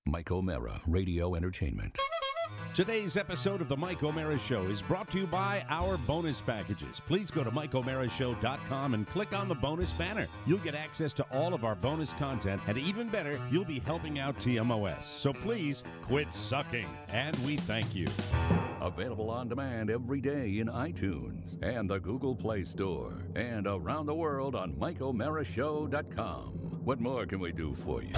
Mike O'Mara, Radio Entertainment. Today's episode of The Mike O'Mara Show is brought to you by our bonus packages. Please go to MikeO'MaraShow.com and click on the bonus banner. You'll get access to all of our bonus content, and even better, you'll be helping out TMOS. So please quit sucking, and we thank you. Available on demand every day in iTunes and the Google Play Store, and around the world on MikeO'MaraShow.com. What more can we do for you?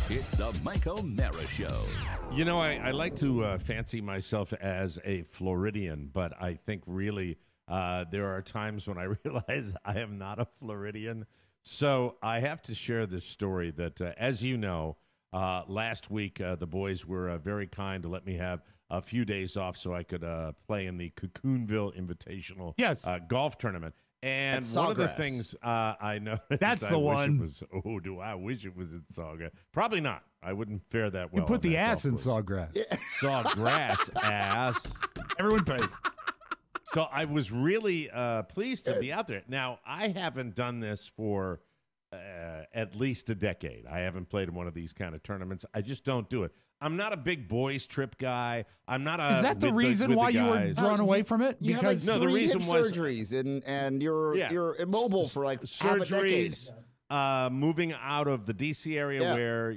It's the Mike O'Mara Show. You know, I like to fancy myself as a Floridian, but I think really there are times when I realize I am not a Floridian. So I have to share this story that, as you know, last week the boys were very kind to let me have a few days off so I could play in the Cocoonville Invitational golf tournament. And one of the things I noticed, that's the one. Do I wish it was in Sawgrass? Probably not. I wouldn't fare that well. You put the ass in Sawgrass. Yeah. Sawgrass ass. Everyone pays. So I was really pleased to be out there. Now, I haven't done this for at least a decade. I haven't played in one of these kind of tournaments. I just don't do it. I'm not a big boys trip guy. I'm not a. Is that the reason why you were drawn away from it? You because had like three hip surgeries and you're immobile for like surgeries. Half a decade. Moving out of the DC area where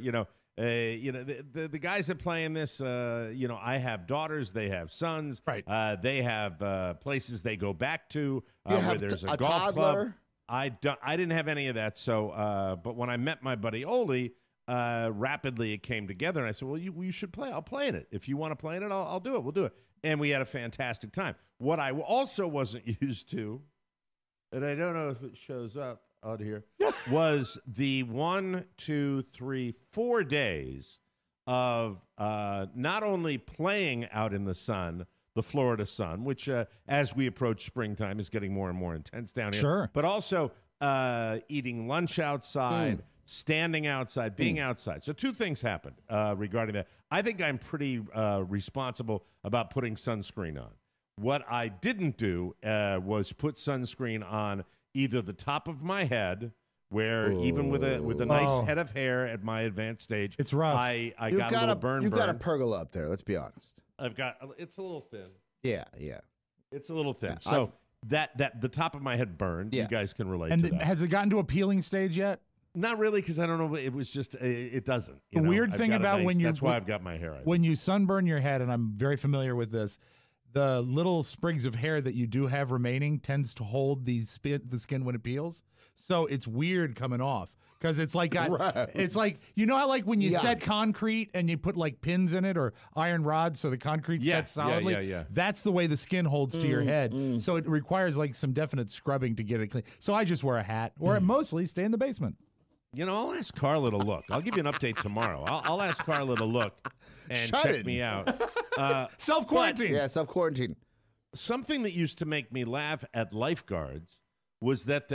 the guys that play in this, I have daughters, they have sons, right? They have places they go back to where there's a golf club. I didn't have any of that. So, but when I met my buddy Oli. Rapidly it came together, and I said, well, you should play. I'll play in it. If you want to play in it, I'll do it. We'll do it. And we had a fantastic time. What I also wasn't used to, and I don't know if it shows up out here, was the 1, 2, 3, 4 days of not only playing out in the sun, the Florida sun, which as we approach springtime is getting more and more intense down here, sure, but also eating lunch outside, standing outside, being outside. So two things happened regarding that. I think I'm pretty responsible about putting sunscreen on. What I didn't do was put sunscreen on either the top of my head, where even with a nice head of hair at my advanced stage, it's rough. I got a little burn. You've got a pergola up there. Let's be honest. It's a little thin. Yeah. It's a little thin. Yeah, so that the top of my head burned. Yeah. You guys can relate to that. Has it gotten to a peeling stage yet? Not really, because I don't know. It was just it doesn't. The weird thing about that's why I've got my hair. When you sunburn your head, and I'm very familiar with this, the little sprigs of hair that you do have remaining tends to hold the skin when it peels. So it's weird coming off because it's like it's like, you know how like when you set concrete and you put like pins in it or iron rods so the concrete sets solidly. Yeah. That's the way the skin holds to your head. So it requires like some definite scrubbing to get it clean. So I just wear a hat or mostly stay in the basement. I'll ask Carla to look. I'll give you an update tomorrow. I'll ask Carla to look and check me out. Self-quarantine. Yeah, self-quarantine. Something that used to make me laugh at lifeguards was that,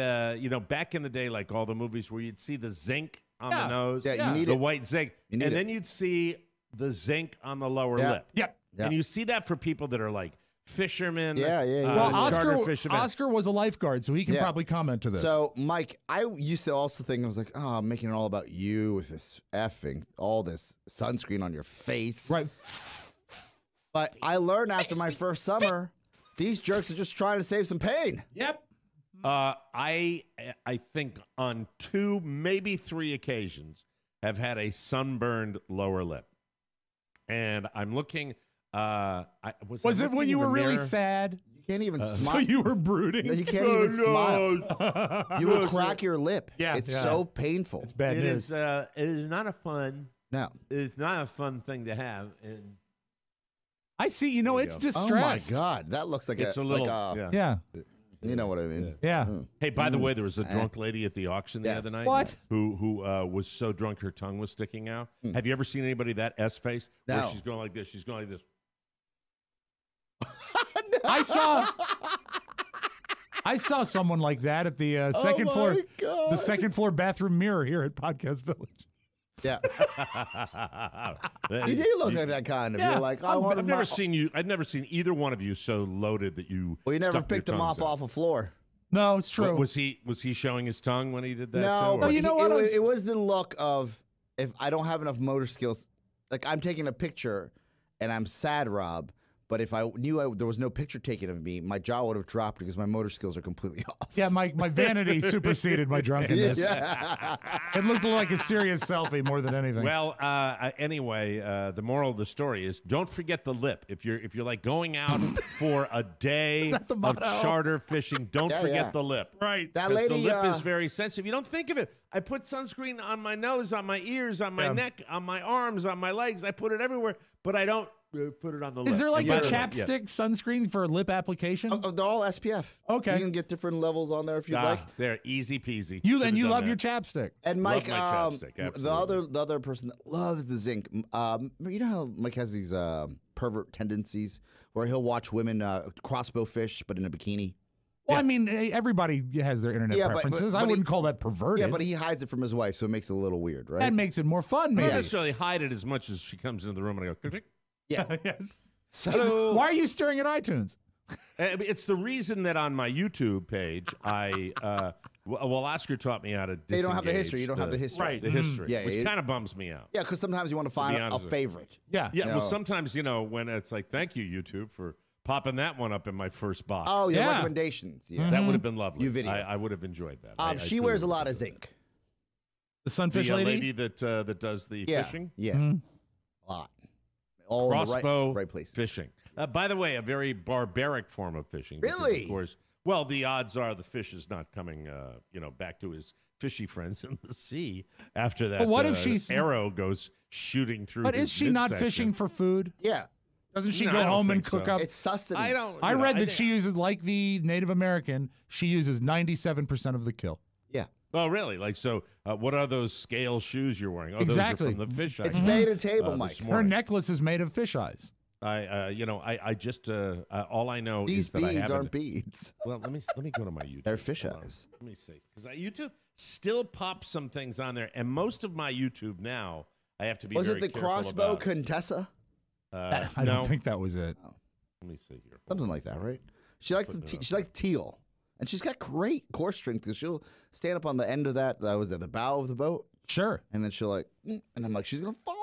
back in the day, like all the movies where you'd see the zinc on the nose, you need the white zinc, and then you'd see the zinc on the lower lip. Yep. And you see that for people that are like fishermen. Well, fishermen. Oscar was a lifeguard, so he can probably comment to this. So, Mike, I used to also think, I was like, I'm making it all about you with this all this sunscreen on your face. Right. But I learned after my first summer, these jerks are just trying to save some pain. Yep. I think on 2, maybe 3 occasions have had a sunburned lower lip. And I'm looking... was it when you were really sad? You can't even smile. So you were brooding? No, you can't even smile. You will crack your lip. Yeah, it's so painful. It's bad news. It is not a fun. No. It's not a fun thing to have. And I see. It's distressed. Oh, my God. That looks like it's a little. Yeah. You know what I mean? Yeah. Hey, by the way, there was a drunk lady at the auction the other night. What? Who was so drunk her tongue was sticking out. Have you ever seen anybody that S-face? No. Where she's going like this. She's going like this. I saw someone like that at the second floor. God. The second floor bathroom mirror here at Podcast Village. Yeah. You do look like that kind of. Yeah. You're like, I've never seen you. I've never seen either one of you so loaded that you. Well, you never stuck picked your him tongues off out. a floor. No, it's true. Was he showing his tongue when he did that? No, too, but you know what? It was the look of, if I don't have enough motor skills like I'm taking a picture and I'm sad, Rob. But if I knew there was no picture taken of me, my jaw would have dropped because my motor skills are completely off. Yeah, my vanity superseded my drunkenness. Yeah. It looked like a serious selfie more than anything. Well, anyway, the moral of the story is don't forget the lip. If you're like going out for a day of charter fishing, don't forget the lip. Right. That lady, the lip is very sensitive. You don't think of it. I put sunscreen on my nose, on my ears, on my neck, on my arms, on my legs. I put it everywhere, but I don't put it on the lip. Is there like a chapstick sunscreen for lip application? They're all SPF. Okay. You can get different levels on there if you'd like. They're easy peasy. You love your chapstick. And Mike, love my chapstick, the other person that loves the zinc. You know how Mike has these pervert tendencies where he'll watch women crossbow fish, but in a bikini. Well, I mean, everybody has their internet preferences. I wouldn't call that perverted. Yeah, but he hides it from his wife, so it makes it a little weird, right? That makes it more fun, maybe. I don't necessarily hide it as much as she comes into the room and I go, click. Yeah. Yes. So why are you staring at iTunes? It's the reason that on my YouTube page, Oscar taught me how to disengage. They don't have the history. You don't have the history. Right, the history, Yeah, which kind of bums me out. Yeah, because sometimes you want to find a favorite. Yeah. Yeah, well, sometimes, when it's like, thank you, YouTube, for popping that one up in my first box. Oh, yeah, recommendations. Yeah. That would have been lovely. You video. I would have enjoyed that. She wears a lot of zinc. The sunfish lady that does the fishing? Yeah, a lot. All crossbow in the right places. fishing. By the way, a very barbaric form of fishing. Really? Of course. Well, the odds are the fish is not coming, back to his fishy friends in the sea after that. But what if arrow goes shooting through? But is she not fishing for food? Yeah. Doesn't she go home and cook up? It's sustenance. I read that she uses, like the Native American, she uses 97% of the kill. Yeah. Oh, really? Like, so what are those scale shoes you're wearing? Oh, exactly. Those are from the fish. It's made of table, Mike. Her necklace is made of fish eyes. I just all I know These is that I beads haven't. aren't beads. Well, let me go to my YouTube. They're fish eyes. Let me see, because YouTube still pops some things on there, and most of my YouTube now I have to be. Was very it the careful crossbow about. Contessa? I no. don't think that was it. Oh. Let me see here. Something like that, right? She likes she likes teal, and she's got great core strength because she'll stand up on the end of that was at the bow of the boat. Sure. And then she'll like, and I'm like, she's gonna fall.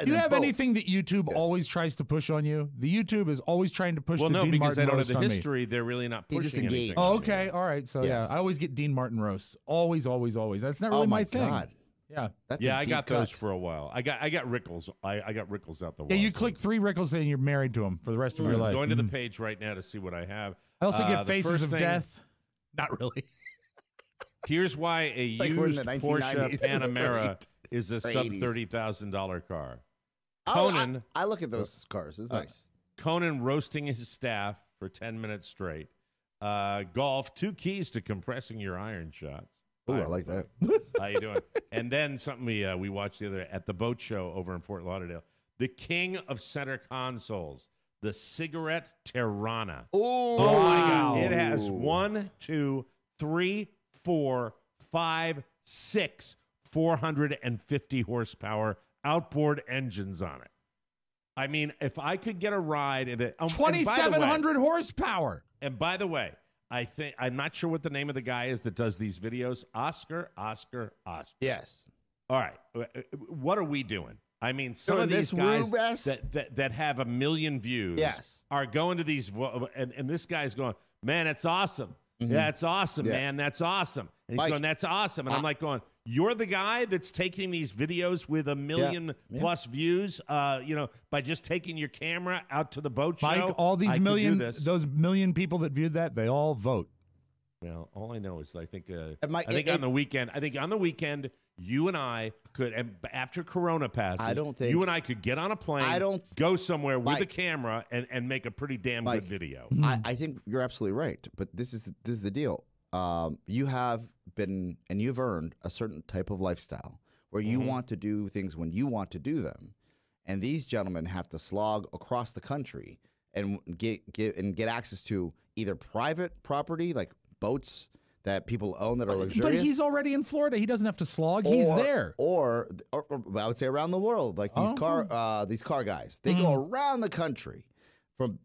Do you have anything that YouTube always tries to push on you? The YouTube is always trying to push. Well, the no, Dean because Martin I don't have roast the on me. history. They're really not pushing anything. Oh, okay, all right. So Yes. yeah, I always get Dean Martin roasts. Always. That's not really my thing. God. Yeah. That's Yeah, a I deep got cut. those for a while. I got Rickles. I got Rickles out the wall. Yeah, you click 3 Rickles and you're married to him for the rest of your life. I'm going to the page right now to see what I have. I also get the Faces first of thing- Death. Not really. Here's why a Like we're in used the Porsche 1990s. Panamera is a Or sub 80s. $30,000 car. Conan. I look at those cars. It's nice. Conan roasting his staff for 10 minutes straight. Golf, 2 keys to compressing your iron shots. Oh, I like that. How you doing? And then something we watched the other at the boat show over in Fort Lauderdale. The king of center consoles, the cigarette Tirana. Oh my God! It has 1, 2, 3, 4, 5, 6 450 horsepower outboard engines on it. I mean, if I could get a ride in it, 2,700 horsepower. And by the way, I'm not sure what the name of the guy is that does these videos. Oscar. Yes. All right. What are we doing? I mean, some Doing of these this guys Rubes? that have 1 million views are going to these, and this guy's going, man, it's awesome. Mm-hmm. Yeah, it's awesome, man. That's awesome. And he's Mike, going, that's awesome. And I'm like going, you're the guy that's taking these videos with 1 million plus views, by just taking your camera out to the boat show. Mike, all these those million people that viewed that, they all vote. Well, all I know is I think on the weekend, you and I could, and after Corona passes, I don't think you and I could get on a plane, go somewhere with a camera, and make a pretty damn good video. I think you're absolutely right, but this is the deal. You have been and you've earned a certain type of lifestyle where you want to do things when you want to do them, and these gentlemen have to slog across the country and get access to either private property like boats that people own that are luxurious. But he's already in Florida. He doesn't have to slog. He's there. Or I would say around the world, like these car guys. They go around the country from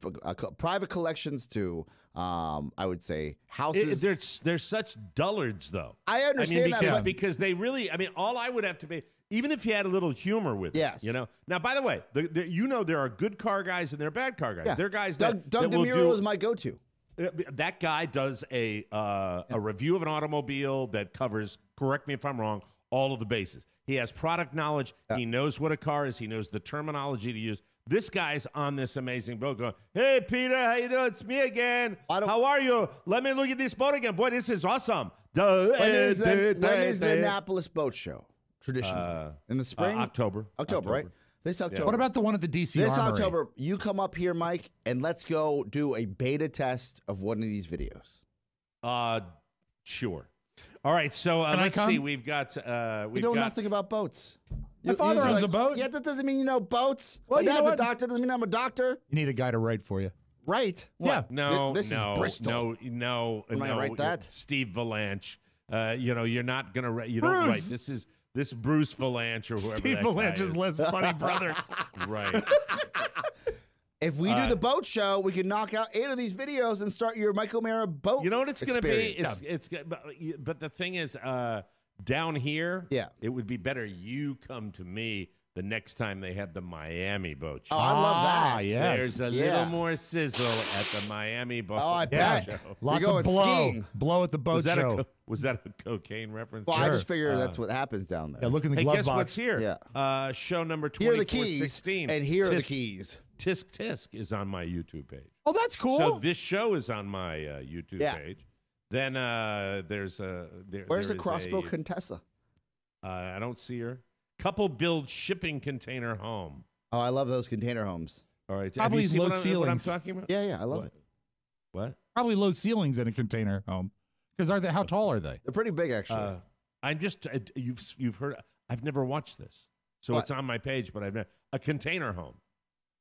private collections to I would say houses. They're such dullards, though. I understand that because they really. I mean, all I would have to be. Even if you had a little humor with Yes. it, you know. Now, by the way, there are good car guys and there are bad car guys. Yeah. There are guys Doug that will DeMuro is my go-to. That guy does a review of an automobile that covers, correct me if I'm wrong, all of the bases. He has product knowledge. Yeah. He knows what a car is. He knows the terminology to use. This guy's on this amazing boat going, hey, Peter, how you doing? It's me again. How are you? Let me look at this boat again. Boy, this is awesome. When is the Annapolis Boat Show? Traditionally. In the spring? October, right? This October. Yeah. What about the one at the DC This Armory? October, you come up here, Mike, and let's go do a beta test of one of these videos. Sure. All right, so let's see. We've got. You know nothing about boats. My father owns a boat. Yeah, that doesn't mean you know boats. Well, My dad's a doctor. Doesn't mean I'm a doctor. You need a guy to write for you. Right? Yeah. This is Bristol. No. Am I write that? Steve Valanche. You're not gonna. You don't write. This Bruce Valanche or whoever. Steve Valanche is less funny brother. Right. If we do the boat show, we can knock out 8 of these videos and start your Mike O'Mara boat. You know what it's going to be? It's but the thing is, down here, yeah, it would be better you come to me the next time they have the Miami boat show. Oh, I love that. Yes. There's a little more sizzle at the Miami boat show. Lots of blow at the boat show. Was that a cocaine reference? Well, I just figure that's what happens down there. Yeah, look in the glove box. Guess what's here? Yeah. Show number 2416. Here are the keys, and here are the keys. Tisk Tisk is on my YouTube page. Oh, that's cool. So this show is on my YouTube page. Then there's a where's the Crossbow Contessa? I don't see her. Couple build shipping container home. Oh, I love those container homes. All right, probably have you low seen ceilings. what I'm talking about? Yeah, I love it. What? Probably low ceilings in a container home. Because how tall are they? They're pretty big, actually. I'm just you've heard. I've never watched this, so it's on my page, but I've never a container home.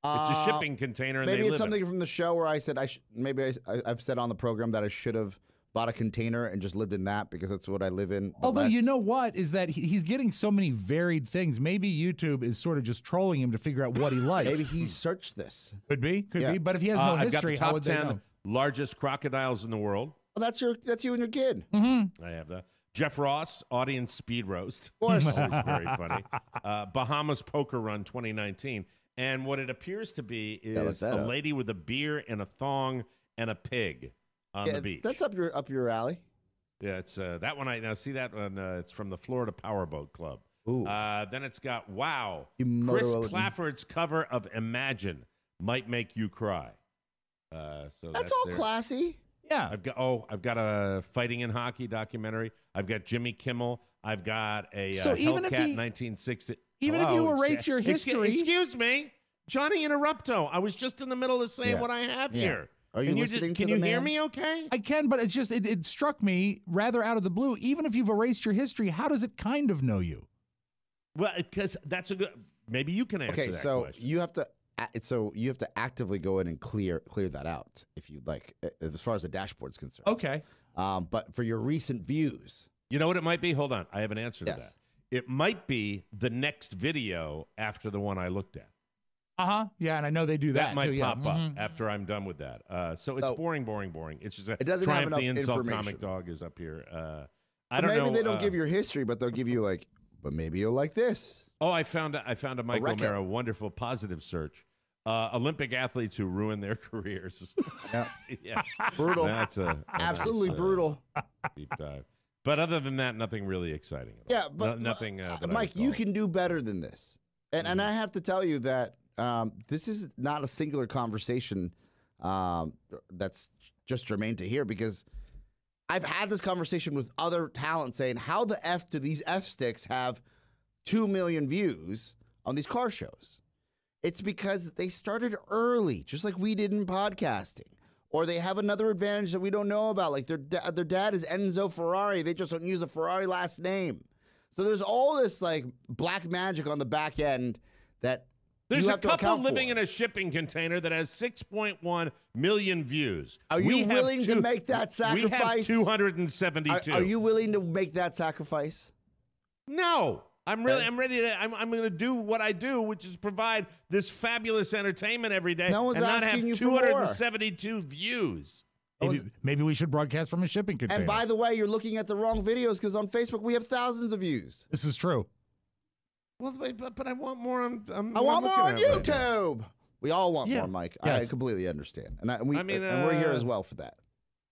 It's a shipping container. And maybe it's something from the show where I said I've said on the program that I should have bought a container and just lived in that because that's what I live in. Although you know what is that he's getting so many varied things. Maybe YouTube is sort of just trolling him to figure out what he likes. Maybe he searched this. Could be. But if he has no history, how would they know? I've got the top 10 largest crocodiles in the world. Well, that's you and your kid. Mm-hmm. I have that. Jeff Ross, audience speed roast. Of course. Always very funny. Bahamas Poker Run 2019. And what it appears to be is a lady with a beer and a thong and a pig on the beach. That's up your alley. Yeah, it's that one. I now see that one. It's from the Florida Powerboat Club. Ooh. Then it's got Chris Clafford's cover of Imagine might make you cry. So that's all classy. Yeah. I've got a fighting in hockey documentary. I've got Jimmy Kimmel. I've got a so even Hellcat if 1960. Even if you erase your history. Excuse me, Johnny Interrupto. I was just in the middle of saying what I have here. Are you listening Can you hear me okay? I can, but it's just it struck me rather out of the blue. Even if you've erased your history, how does it kind of know you? Well, because that's a good. Maybe you can answer that question. You have to. So you have to actively go in and clear that out if you like, as far as the dashboard's concerned. Okay. But for your recent views, you know what it might be. Hold on, I have an answer to that. It might be the next video after the one I looked at. Yeah, and I know they do that. That might pop up after I'm done with that. So it's boring. It's just it doesn't have enough the insult information. Comic Dog is up here. I don't know. Maybe they don't give your history, but they'll give you but maybe you'll like this. Oh, I found a Mike O'Mara wonderful positive search. Olympic athletes who ruin their careers. Yeah. Brutal. That's absolutely brutal. Deep dive. But other than that, nothing really exciting at all. Yeah, but nothing. Mike, you can do better than this. And I have to tell you that this is not a singular conversation that's just germane to here, because I've had this conversation with other talent saying, how the F do these F sticks have 2 million views on these car shows? It's because they started early, just like we did in podcasting. Or they have another advantage that we don't know about, like their dad is Enzo Ferrari. They just don't use a Ferrari last name. So there's all this like black magic on the back end that there's you have a couple to living in a shipping container that has 6.1 million views. Are you willing to make that sacrifice? We have 272. Are you willing to make that sacrifice? No. I'm ready to. I'm going to do what I do, which is provide this fabulous entertainment every day, no one's and not asking have you 272 views. Maybe we should broadcast from a shipping container. And by the way, you're looking at the wrong videos, because on Facebook we have thousands of views. This is true. Well, but I want more on. I want more on YouTube. YouTube. We all want Yeah. more, Mike. Yes. I completely understand, and we're here as well for that.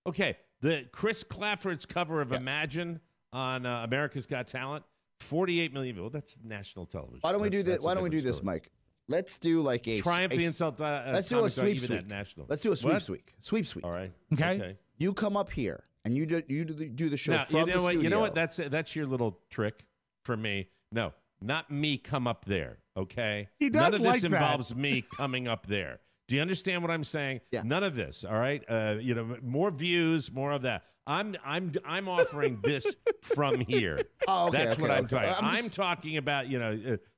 Okay, the Chris Clafford's cover of Imagine on America's Got Talent, 48 million views. Well, that's national television. Why don't we do this? That's a Why don't we do different this, story. Mike? Let's do like a Triumph the Insult. Let's do a sweep even at week. national. Let's do a sweep What? week. Sweep week. All right. Okay. You come up here and you do the show Now, from the studio. You know what? That's your little trick for me. No, not me come up there, okay? He does None of like this that. involves me coming up there. Do you understand what I'm saying? Yeah. None of this, all right? More views, more of that. I'm offering this from here. Oh, okay, That's okay, what I'm okay. talking. I'm I'm just- talking about,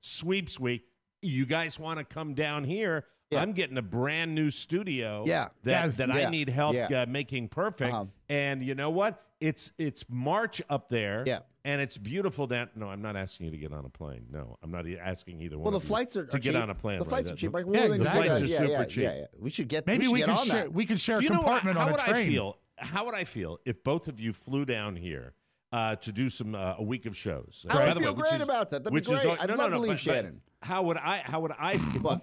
sweeps week. You guys want to come down here? Yeah. I'm getting a brand new studio Yeah. that Yes. I Yeah. need help Yeah. making perfect. Uh-huh. And you know what? It's March up there. Yeah. And it's beautiful down. No, I'm not asking you to get on a plane. No, I'm not asking either one. Well, the of you flights are to get cheap. on a plane. The flights right? are cheap. Like, Yeah, we're willing to exactly. do that. The flights are super cheap. Yeah. We should get. Maybe we should get on share. that. We can share a Do you know compartment how on a would train. I feel? How would I feel if both of you flew down here to do some a week of shows? I would By the way, feel which great is- about that. That'd be which is great. all- I'd no, love no, to leave but Shannon. How would I feel?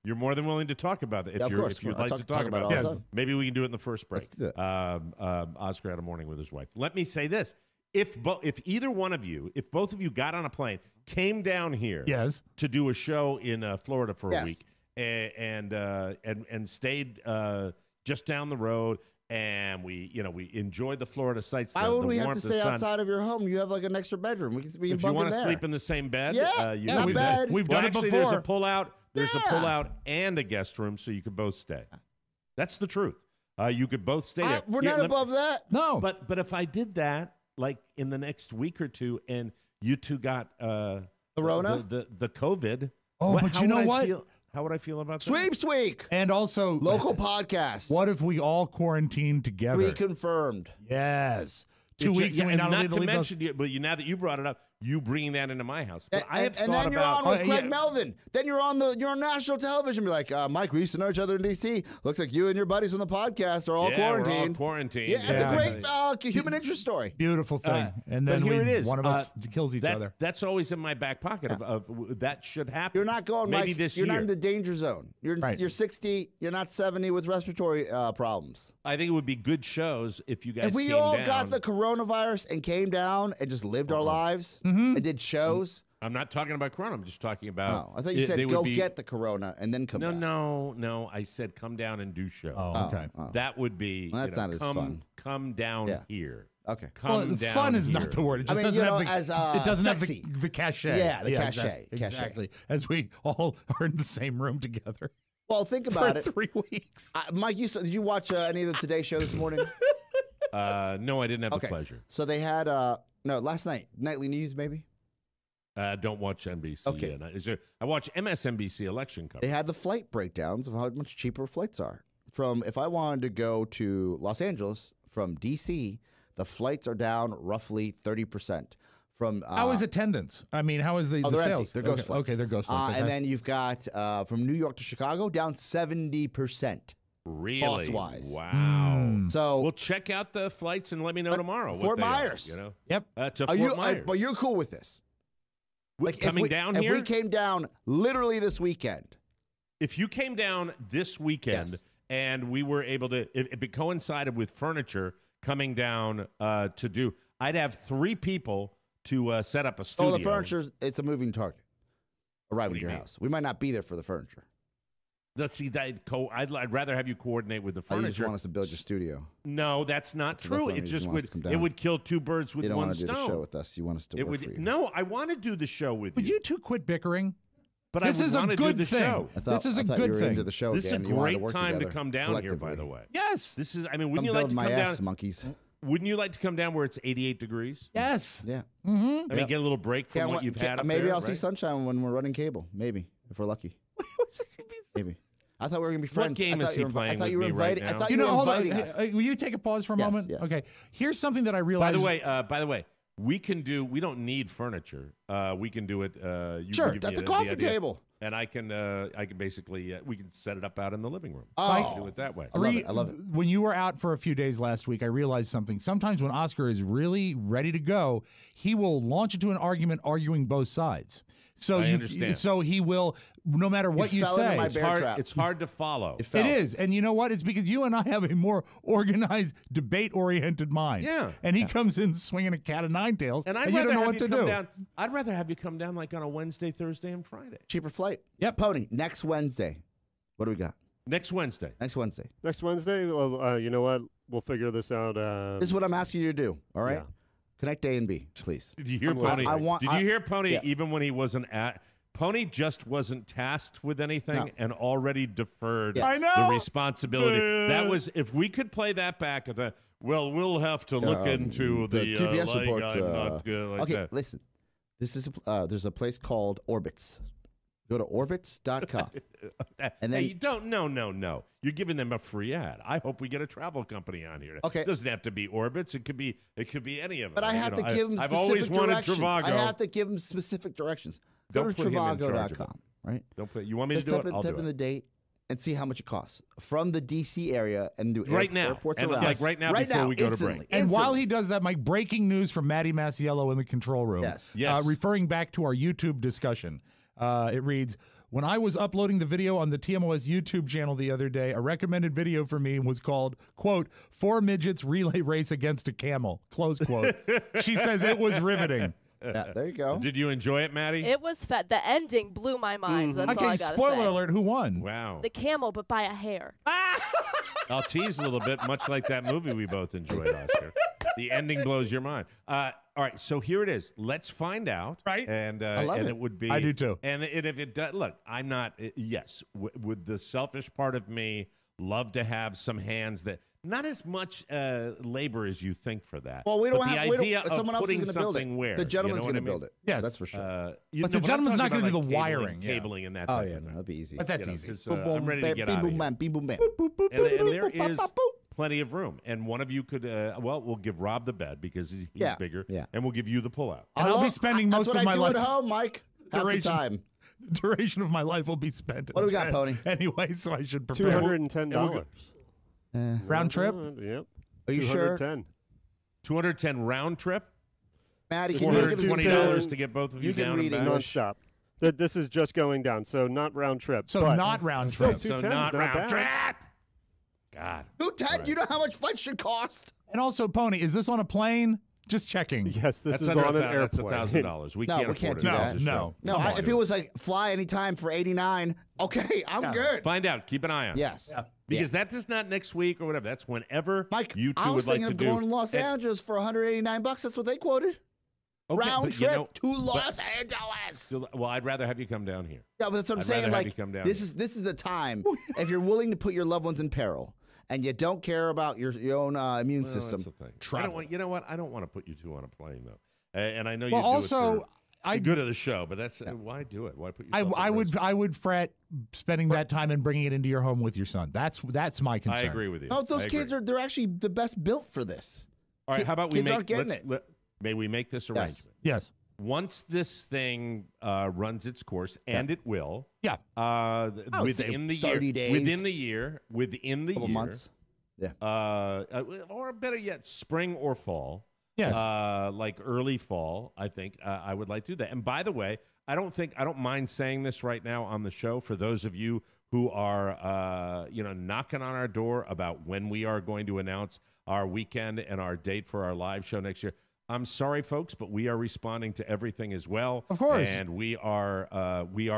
You're more than willing to talk about it if Yeah, of you'd course. like I to talk about it all it. the time. Maybe we can do it in the first break. Let's do it. Oscar had a morning with his wife. Let me say this: if either one of you, if both of you got on a plane, came down here, Yes. to do a show in Florida for Yes. a week, and stayed just down the road, and we enjoyed the Florida sights. Why the would we have to warmth, the stay sun. outside of your home? You have like an extra bedroom. We can If you bunk want in to there. sleep in the same bed, Yeah, you not can. bad. We've Well, done actually, it there's before. a pull-out. There's a Yeah. pull-out and a guest room, so you could both stay. That's the truth. You could both stay there. We're Here, not let- above that. No. But if I did that, like in the next week or two, and you two got The Rona? the COVID. Oh, but how you know would I what? feel- How would I feel about that? Sweeps week. And also, Local podcast. what if we all quarantined together? Reconfirmed. Yes. 2 It's weeks, yeah, and we and not only not need to to leave those- mention, but now that you brought it up, you bringing that into my house. But I have and thought then you're about. on with Oh, Craig yeah. Melvin. Then you're on national television. Be like, Mike, we used to know each other in D.C. Looks like you and your buddies on the podcast are all Yeah, we're all quarantined. quarantined. Yeah, it's Yeah. a great human interest story. Beautiful thing. And then but here we, it is. one of us kills each that- other. That's always in my back pocket. Of that should happen. You're not going, maybe Mike. this You're year. not in the danger zone. You're Right. you're 60. You're not 70 with respiratory problems. I think it would be good shows if you guys. If we came all down. got the coronavirus and came down and just lived our lives and did shows. I'm not talking about Corona. I'm just talking about. Oh, I thought you said they go would be- get the corona and then come No, back. no. I said come down and do shows. Oh, okay. That would be. Well, that's not as fun. Come down Yeah. here. Okay. Come Well, down fun is here. not the word. It just I mean, doesn't you know, have the, as, it doesn't sexy. have the cachet. Yeah, the cachet, Exactly. cachet. Exactly. As we all are in the same room together Well, think for about it. 3 weeks. Mike, did you watch any of the Today Show this morning? No, I didn't have Okay. the pleasure. So they had last night, nightly news maybe. Don't watch NBC. Okay. I watch MSNBC election coverage. They had the flight breakdowns of how much cheaper flights are. From if I wanted to go to Los Angeles from DC, the flights are down roughly 30%. From How is attendance? I mean, how is the they're empty. sales? They're ghost okay, flights. okay, they're ghost flights. Okay. And then you've got from New York to Chicago down 70%. Really? Cost-wise. Wow. So Well, check out the flights and let me know tomorrow. what Fort they are, Myers. you know, Yep. to are Fort you? Myers. But you're cool with this? Like coming down here. If we came down literally this weekend, If you came down this weekend Yes. and we were able to, if it coincided with furniture coming down to do, I'd have 3 people to set up a studio. the furniture, it's a moving target. Arriving What do at you your mean? house. We might not be there for the furniture. Let's see. I'd rather have you coordinate with the Oh, you just furniture. want us to build your studio. No, that's not That's true. what I It mean. just You want us to come would. It down. would kill 2 birds with You don't one want to do stone. the show with us. You want us to It work for would. you. No, I want to do the show with Would you two quit bickering? But This I would is a want to good do the thing. show. This is a I thought good you were thing. into the show This is a again. You wanted to great work time to together come down here. By collectively. the way, Yes. this is. I mean, Come wouldn't you like build to my come ass, down? monkeys. Wouldn't you like to come down where it's 88 degrees? Yes. Yeah. Mm-hmm. I mean, get a little break from what you've had. Up Maybe there, I'll see right? sunshine when we're running cable. Maybe if we're lucky. Maybe. I thought we were gonna be friends. What game I thought is you he were, playing I thought you were with me right inviting. I now? thought You you know, were hold on. inviting us. Will you take a pause for a Yes, moment? yes. Okay. Here's something that I By realized. the way, we can do. We don't need furniture. We can do it. You Sure, give me at the the coffee idea, table. and I can basically we can set it up out in the living room. Oh. We can do it that way. I love it. I love it. When you were out for a few days last week, I realized something. Sometimes when Oscar is really ready to go, he will launch into an argument arguing both sides. So I understand. So he will, no matter what you fell into say. my It's bear hard, trap. it's hard to follow. It is. And you know what? It's because you and I have a more organized, debate-oriented mind. Yeah. And he comes in swinging a cat of nine tails, And and you don't know what to do. I'd rather have you come down like on a Wednesday, Thursday, and Friday. Cheaper flight. Yep. Pony, next Wednesday. What do we got? Next Wednesday. Next Wednesday. Next Wednesday, well, you know what? We'll figure this out. This is what I'm asking you to do, all right? Yeah. Connect A and B, please. Did you hear I'm Pony? listening. Did you hear Pony yeah. even when he wasn't at... Pony just wasn't tasked with anything No. and already deferred Yes. I know. the responsibility. That was, if we could play that back at the, well, we'll have to look into the TPS like, reports. I'm not good like okay, that. listen. This is there's a place called Orbitz. Go to orbitz.com. And then Hey, you don't, no. You're giving them a free ad. I hope we get a travel company on here. Okay. It doesn't have to be Orbitz. It could be any of them. But I have to give them I've specific always wanted directions. Trivago. I have to give them specific directions. Go Don't to put him in charge of trivago.com, right? Don't put, you want me Just to do type it? in, I'll type do in it. the date and see how much it costs from the DC area and do Right now. airports And, around. like, right now right before now, we go to instantly, break. And while instantly. he does that, Mike, breaking news from Maddie Masiello in the control room. Yes. Referring back to our YouTube discussion, it reads, when I was uploading the video on the TMOS YouTube channel the other day, a recommended video for me was called, quote, 4 midgets relay race against a camel, close quote. She says it was riveting. Yeah, there you go. Did you enjoy it, Maddie? It was fat. The ending blew my mind. That's all Okay, I gotta spoiler say. alert, who won? Wow. The camel, but by a hair. I'll tease a little bit, much like that movie we both enjoyed last year. The ending blows your mind. All right, so here it is. Let's find out. Right. And love and it. it would be. I do too. And if it does, look, I'm not. Yes, would the selfish part of me love to have some hands that not as much labor as you think for that. Well, we don't but have. the We idea don't, of someone else is putting going to build it. something where The gentleman's you know going to what I mean? build it. Yes. That's for sure. But the I'm gentleman's not talking gonna do about, the like, wiring, yeah. cabling, and that. Oh type yeah, of no, thing. that'd be easy. But that's You know, easy. 'cause, Boom, boom, I'm ready to bam, get beam, out of boom, here. bam, beam, boom, bam. And there Boop, boop, is boop, boop. plenty of room. And one of you could, we'll give Rob the bed because he's Yeah, bigger, yeah. and we'll give you the pullout. And I'll be spending most that's of what my I do life. at home, Mike. Half the Duration. time. The duration of my life will be spent. What do we got, Pony? Anyway, so I should prepare. $210. Round trip? Yep. Are you sure? 210. 210 round trip, Maddie, can you give me- $420 to get both of you, You can down read and back. English. Non-stop. This is just going down, so not round trip. So but not round still trip. So 210 is not round bad. trip. God. 210. You know how much flights should cost? And also, Pony, is this on a plane? Just checking. Yes, this That's is under on an That's airplane. $1,000. We No, can't we afford can't it. do This that. is a No. show. No, Come on, if it was like fly anytime for 89, okay, I'm good. Find out. Keep an eye on it. Yes. Because that is not next week or whatever. That's whenever Mike, you two I was would like thinking to of do. going to Los And- Angeles for $189. That's what they quoted. Okay, Round but you trip know- to Los Angeles. Well, I'd rather have you come down here. Yeah, but that's what I'm I'd saying. rather have you Like come down this here. is the time if you're willing to put your loved ones in peril and you don't care about your own immune Well, system. that's the thing. Travel. You know what? I don't want to put you two on a plane though. And I know Well, you do also, it for I- the good of the show, but that's why do it? Why put yourself I at would risk? I would fret spending that time and bringing it into your home with your son. That's my I concern. agree with you. No, those I kids agree. they're actually the best built for this. All right, how about we kids make aren't getting let's- it. let- may we make this Yes. arrangement? Yes. Once this thing runs its course, and it will, Yeah. would say within the 30 year, days. within the Couple year, months. Yeah. or better yet, spring or fall. Yes. Like early fall, I think I would like to do that. And by the way, I don't mind saying this right now on the show for those of you who are knocking on our door about when we are going to announce our weekend and our date for our live show next year. I'm sorry, folks, but we are responding to everything as well. Of course. And we are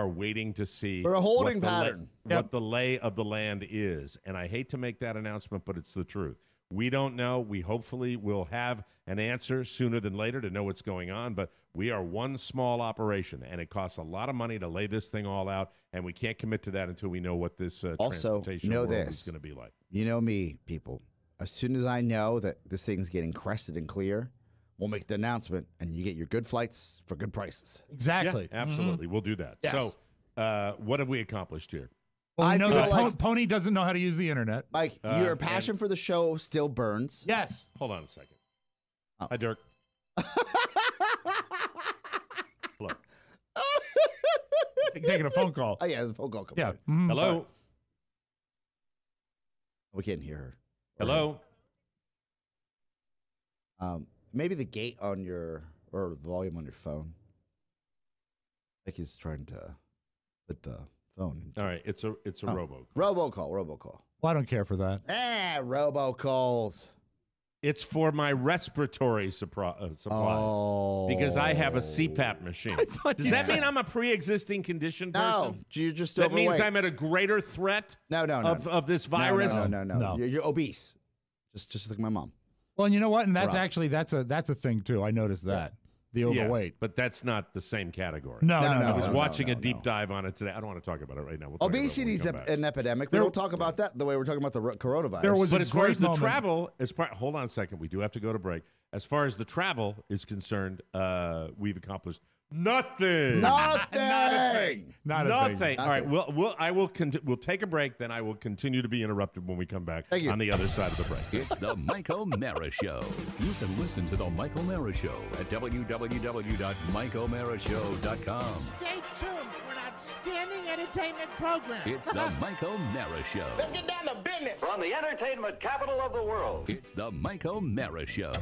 waiting to see We're a holding what the pattern. what the lay of the land is. And I hate to make that announcement, but it's the truth. We don't know. We hopefully will have an answer sooner than later to know what's going on, but we are one small operation, and it costs a lot of money to lay this thing all out, and we can't commit to that until we know what this Also, transportation know world this. is going to be like. You know me, people. As soon as I know that this thing's getting crested and clear, we'll make the announcement, and you get your good flights for good prices. Exactly. Yeah, absolutely. We'll do that. Yes. So what have we accomplished here? Well, we I know feel that like- Pony doesn't know how to use the internet. Mike, your passion for the show still burns. Yes. Hold on a second. Oh. Hi, Dirk. Hello. Taking a phone call. Oh, yeah, there's a phone call coming Yeah. in. Mhm. Hello. We can't hear her. Hello. Maybe the gate on your, or the volume on your phone. Like he's trying to put the phone. All right, it's a robocall. Robocall. Well, I don't care for that. Robocalls. It's for my respiratory supplies because I have a CPAP machine. Does that mean I'm a pre-existing condition person? No, you're just that overweight. means I'm at a greater threat. Of this virus. No. You're obese. Just like my mom. Well, and you know what? And that's actually that's a thing too. I noticed that. The overweight. Yeah, but that's not the same category. No. I was watching a deep dive on it today. I don't want to talk about it right now. We'll Obesity is an epidemic. We don't talk about that the way we're talking about the coronavirus. But as far as the travel, hold on a second. We do have to go to break. As far as the travel is concerned, we've accomplished nothing. Nothing. Nothing. All right. We'll take a break. Then I will continue to be interrupted when we come back on the other side of the break. It's the Mike O'Mara Show. You can listen to the Mike O'Mara Show at www.mikeomarashow.com. Stay tuned for an outstanding entertainment program. It's the Mike O'Mara Show. Let's get down to business. From the entertainment capital of the world. It's the Mike O'Mara Show.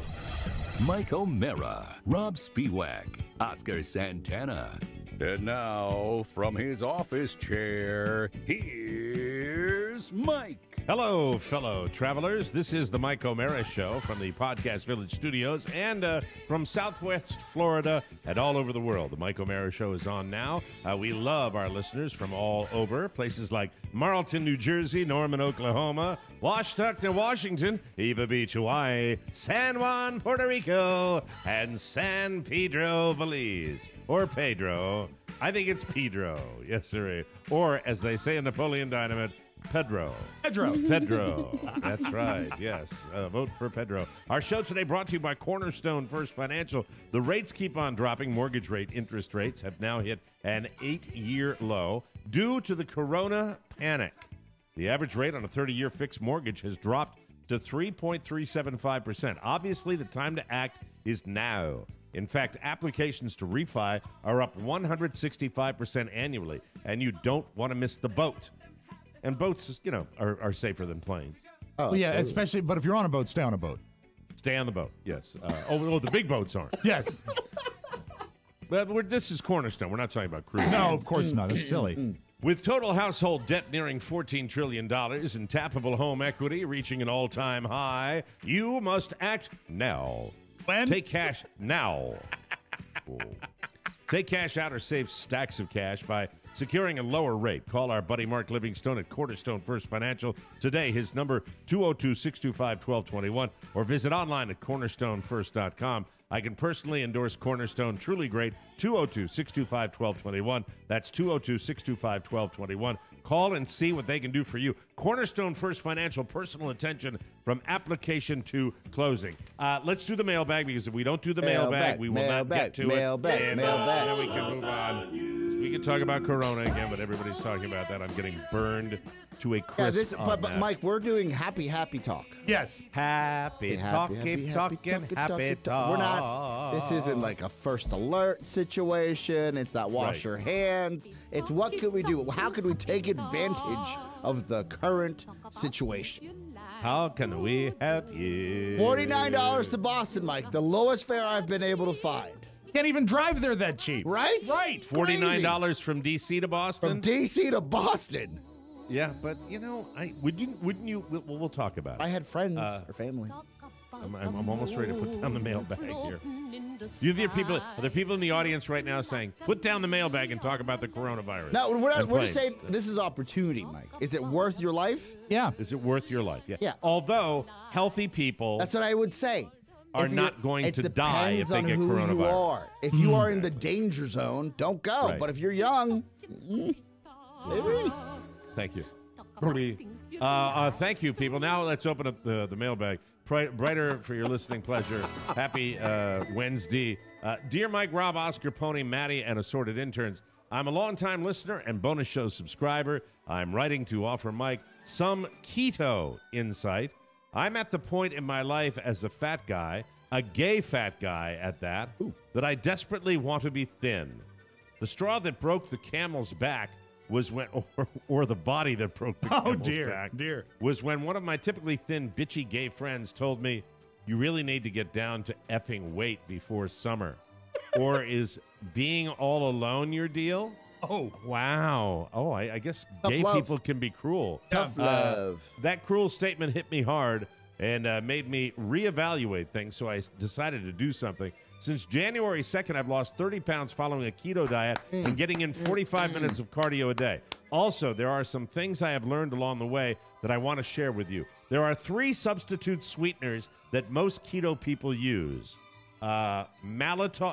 Mike O'Mara, Rob Spiewak, Oscar Santana. And now, from his office chair, here's Mike. Hello, fellow travelers. This is the Mike O'Mara Show from the Podcast Village Studios and from Southwest Florida and all over the world. The Mike O'Mara Show is on now. We love our listeners from all over, places like Marlton, New Jersey, Norman, Oklahoma, Washington, Washington, Eva Beach, Hawaii, San Juan, Puerto Rico, and San Pedro, Belize. Or Pedro. I think it's Pedro. Yes, sir. Or, as they say in Napoleon Dynamite, Pedro. That's right. Yes. Vote for Pedro. Our show today brought to you by Cornerstone First Financial. The rates keep on dropping. Mortgage rate interest rates have now hit an 8-year low due to the corona panic. The average rate on a 30-year fixed mortgage has dropped to 3.375%. Obviously, the time to act is now. In fact, applications to refi are up 165% annually, and you don't want to miss the boat. And boats, are safer than planes. Well, yeah, especially, but if you're on a boat, stay on a boat. Stay on the boat, yes. The big boats aren't. Yes. But this is Cornerstone. We're not talking about cruise. No, of course not. It's silly. With total household debt nearing $14 trillion and tappable home equity reaching an all-time high, you must act now. When? Take cash now. Take cash out or save stacks of cash by securing a lower rate. Call our buddy Mark Livingstone at Cornerstone First Financial today. His number 202-625-1221 or visit online at cornerstonefirst.com. I can personally endorse Cornerstone. Truly great. 202-625-1221. That's 202-625-1221. Call and see what they can do for you. Cornerstone First Financial, personal attention from application to closing. Let's do the mailbag, because if we don't do the mailbag, we will not get to it. Mailbag. Then we can move on. We can talk about Corona again, but everybody's talking about that. I'm getting burned to a crisp. But Mike, we're doing happy talk. Yes. Happy talk. We're not. This isn't like a first alert situation. It's not wash your hands. It's what could we do? How could we take advantage of the current situation? How can we help you? $49 to Boston, Mike. The lowest fare I've been able to find. Can't even drive there that cheap. Right? Right. $49 from D.C. to Boston? From D.C. to Boston. Yeah, but, wouldn't you? We'll talk about it. I had friends or family. I'm almost ready to put down the mailbag here. Are there people in the audience right now saying, put down the mailbag and talk about the coronavirus? No, we're just saying this is opportunity, Mike. Is it worth your life? Yeah. Is it worth your life? Yeah. Although healthy people That's what I would say. are not going to die if they get who coronavirus. You are. If you are in the danger zone, don't go. Right. But if you're young, maybe. Thank you. Thank you, people. Now let's open up the mailbag. Brighter for your listening pleasure. Happy Wednesday. Dear Mike, Rob, Oscar, Pony, Maddie, and assorted interns, I'm a longtime listener and bonus show subscriber. I'm writing to offer Mike some keto insight. I'm at the point in my life as a fat guy, a gay fat guy at that, that I desperately want to be thin. The straw that broke the camel's back was when, or the body that broke the camel's back, was when one of my typically thin, bitchy gay friends told me, you really need to get down to effing weight before summer. Or is being all alone your deal? Oh. Wow. Oh, I guess gay love. people can be cruel. Tough love. That cruel statement hit me hard and made me reevaluate things, so I decided to do something. Since January 2nd, I've lost 30 pounds following a keto diet and getting in 45 minutes of cardio a day. Also, there are some things I have learned along the way that I want to share with you. There are 3 substitute sweeteners that most keto people use. Maltitol.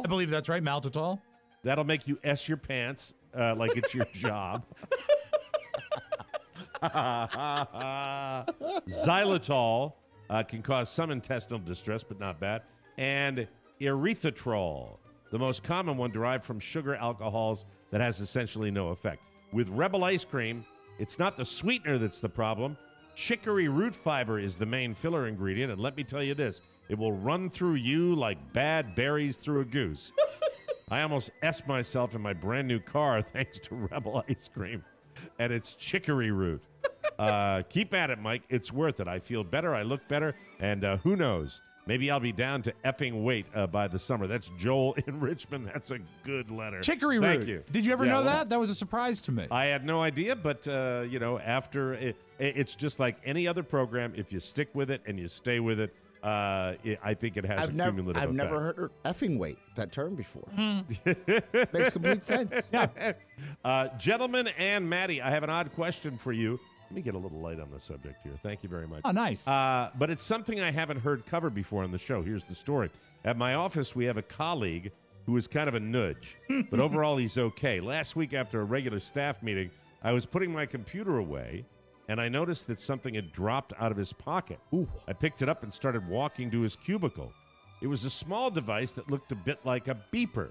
I believe that's right, maltitol. That'll make you S your pants like it's your job. Xylitol can cause some intestinal distress, but not bad. And erythritol, the most common one derived from sugar alcohols that has essentially no effect. With Rebel ice cream, it's not the sweetener that's the problem. Chicory root fiber is the main filler ingredient, and let me tell you this, it will run through you like bad berries through a goose. I almost S myself in my brand new car thanks to Rebel ice cream and its chicory root. Keep at it, Mike. It's worth it. I feel better. I look better. And who knows? Maybe I'll be down to effing weight by the summer. That's Joel in Richmond. That's a good letter. Chicory root. Thank you. Did you ever know that? That was a surprise to me. I had no idea, but, after it's just like any other program. If you stick with it and you stay with it, I think it has a cumulative effect. I've never heard effing weight, that term before. Makes complete sense. Yeah. Gentlemen and Maddie, I have an odd question for you. Let me get a little light on the subject here. Thank you very much. Oh, nice. But it's something I haven't heard covered before on the show. Here's the story. At my office, we have a colleague who is kind of a nudge, but overall he's okay. Last week after a regular staff meeting, I was putting my computer away, and I noticed that something had dropped out of his pocket. Ooh. I picked it up and started walking to his cubicle. It was a small device that looked a bit like a beeper.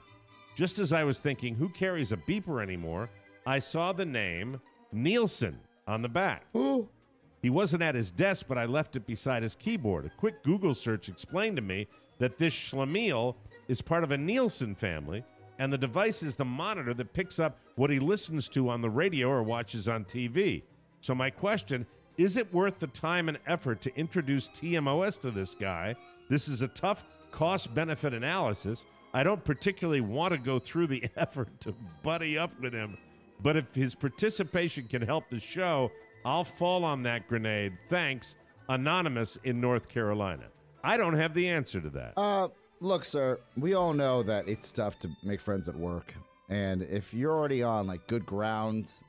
Just as I was thinking, who carries a beeper anymore, I saw the name Nielsen on the back. Ooh. He wasn't at his desk, but I left it beside his keyboard. A quick Google search explained to me that this schlemiel is part of a Nielsen family, and the device is the monitor that picks up what he listens to on the radio or watches on TV. So my question, is it worth the time and effort to introduce TMOS to this guy? This is a tough cost-benefit analysis. I don't particularly want to go through the effort to buddy up with him, but if his participation can help the show, I'll fall on that grenade. Thanks, Anonymous in North Carolina. I don't have the answer to that. Look, sir, we all know that it's tough to make friends at work. And if you're already on like good grounds,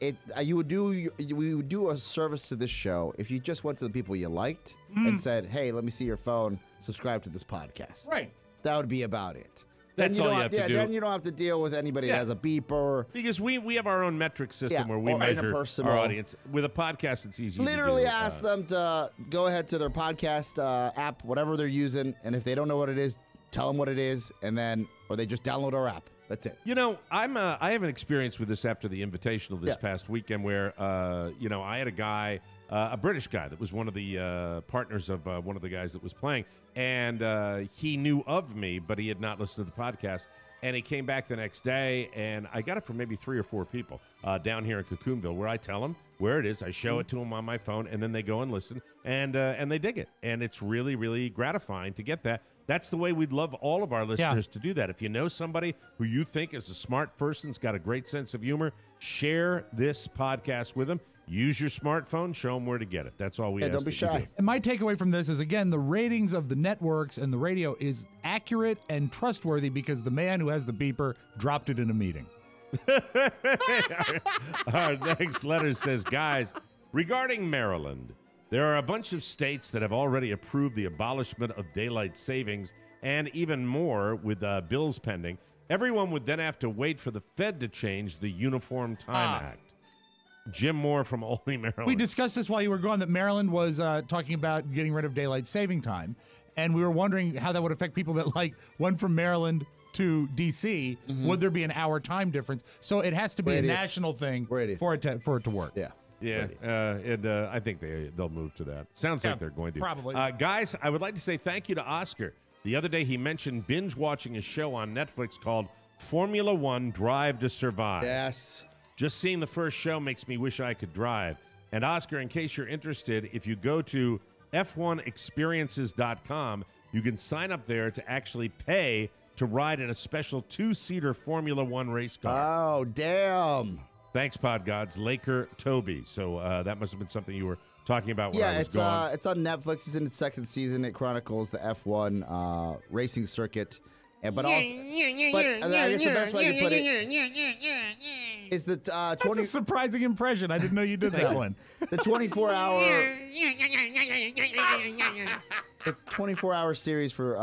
we would do a service to this show if you just went to the people you liked and said, "Hey, let me see your phone. Subscribe to this podcast." Right. That would be about it. That's all you have to do. Then you don't have to deal with anybody that has a beeper. Because we have our own metric system where we or measure interpersonal. our audience. With a podcast, it's easy. Literally to do. ask them to go ahead to their podcast app, whatever they're using, and if they don't know what it is, tell them what it is, and then or they just download our app. That's it. You know, I have an experience with this after the Invitational this past weekend where, I had a guy, a British guy that was one of the partners of one of the guys that was playing, and he knew of me, but he had not listened to the podcast. And he came back the next day, and I got it from maybe 3 or 4 people down here in Cocoonville, where I tell them where it is. I show it to them on my phone, and then they go and listen, and they dig it. And it's really, really gratifying to get that. That's the way we'd love all of our listeners to do that. If you know somebody who you think is a smart person, has got a great sense of humor, share this podcast with them. Use your smartphone. Show them where to get it. That's all we ask. Don't be shy. Do. And my takeaway from this is, again, the ratings of the networks and the radio is accurate and trustworthy because the man who has the beeper dropped it in a meeting. Our next letter says, guys, regarding Maryland, there are a bunch of states that have already approved the abolishment of daylight savings and even more with bills pending. Everyone would then have to wait for the Fed to change the Uniform Time Act. Jim Moore from Olney, Maryland. We discussed this while you were gone, that Maryland was talking about getting rid of daylight saving time, and we were wondering how that would affect people that went from Maryland to D.C. Would there be an hour time difference? So it has to be a national thing for it to work. Yeah. Yeah, and I think they'll move to that. Sounds like they're going to. Probably. Guys, I would like to say thank you to Oscar. The other day he mentioned binge-watching a show on Netflix called Formula One Drive to Survive. Yes. Just seeing the first show makes me wish I could drive. And Oscar, in case you're interested, if you go to F1experiences.com, You can sign up there to actually pay to ride in a special 2-seater Formula One race car. Oh, damn. Thanks, Pod Gods. Laker Toby. So that must have been something you were talking about when I was gone. It's on Netflix. It's in its second season. It chronicles the F1 racing circuit. But also, I guess the best way to put it is that That's a surprising impression. I didn't know you did that one. The 24-hour the 24-hour series for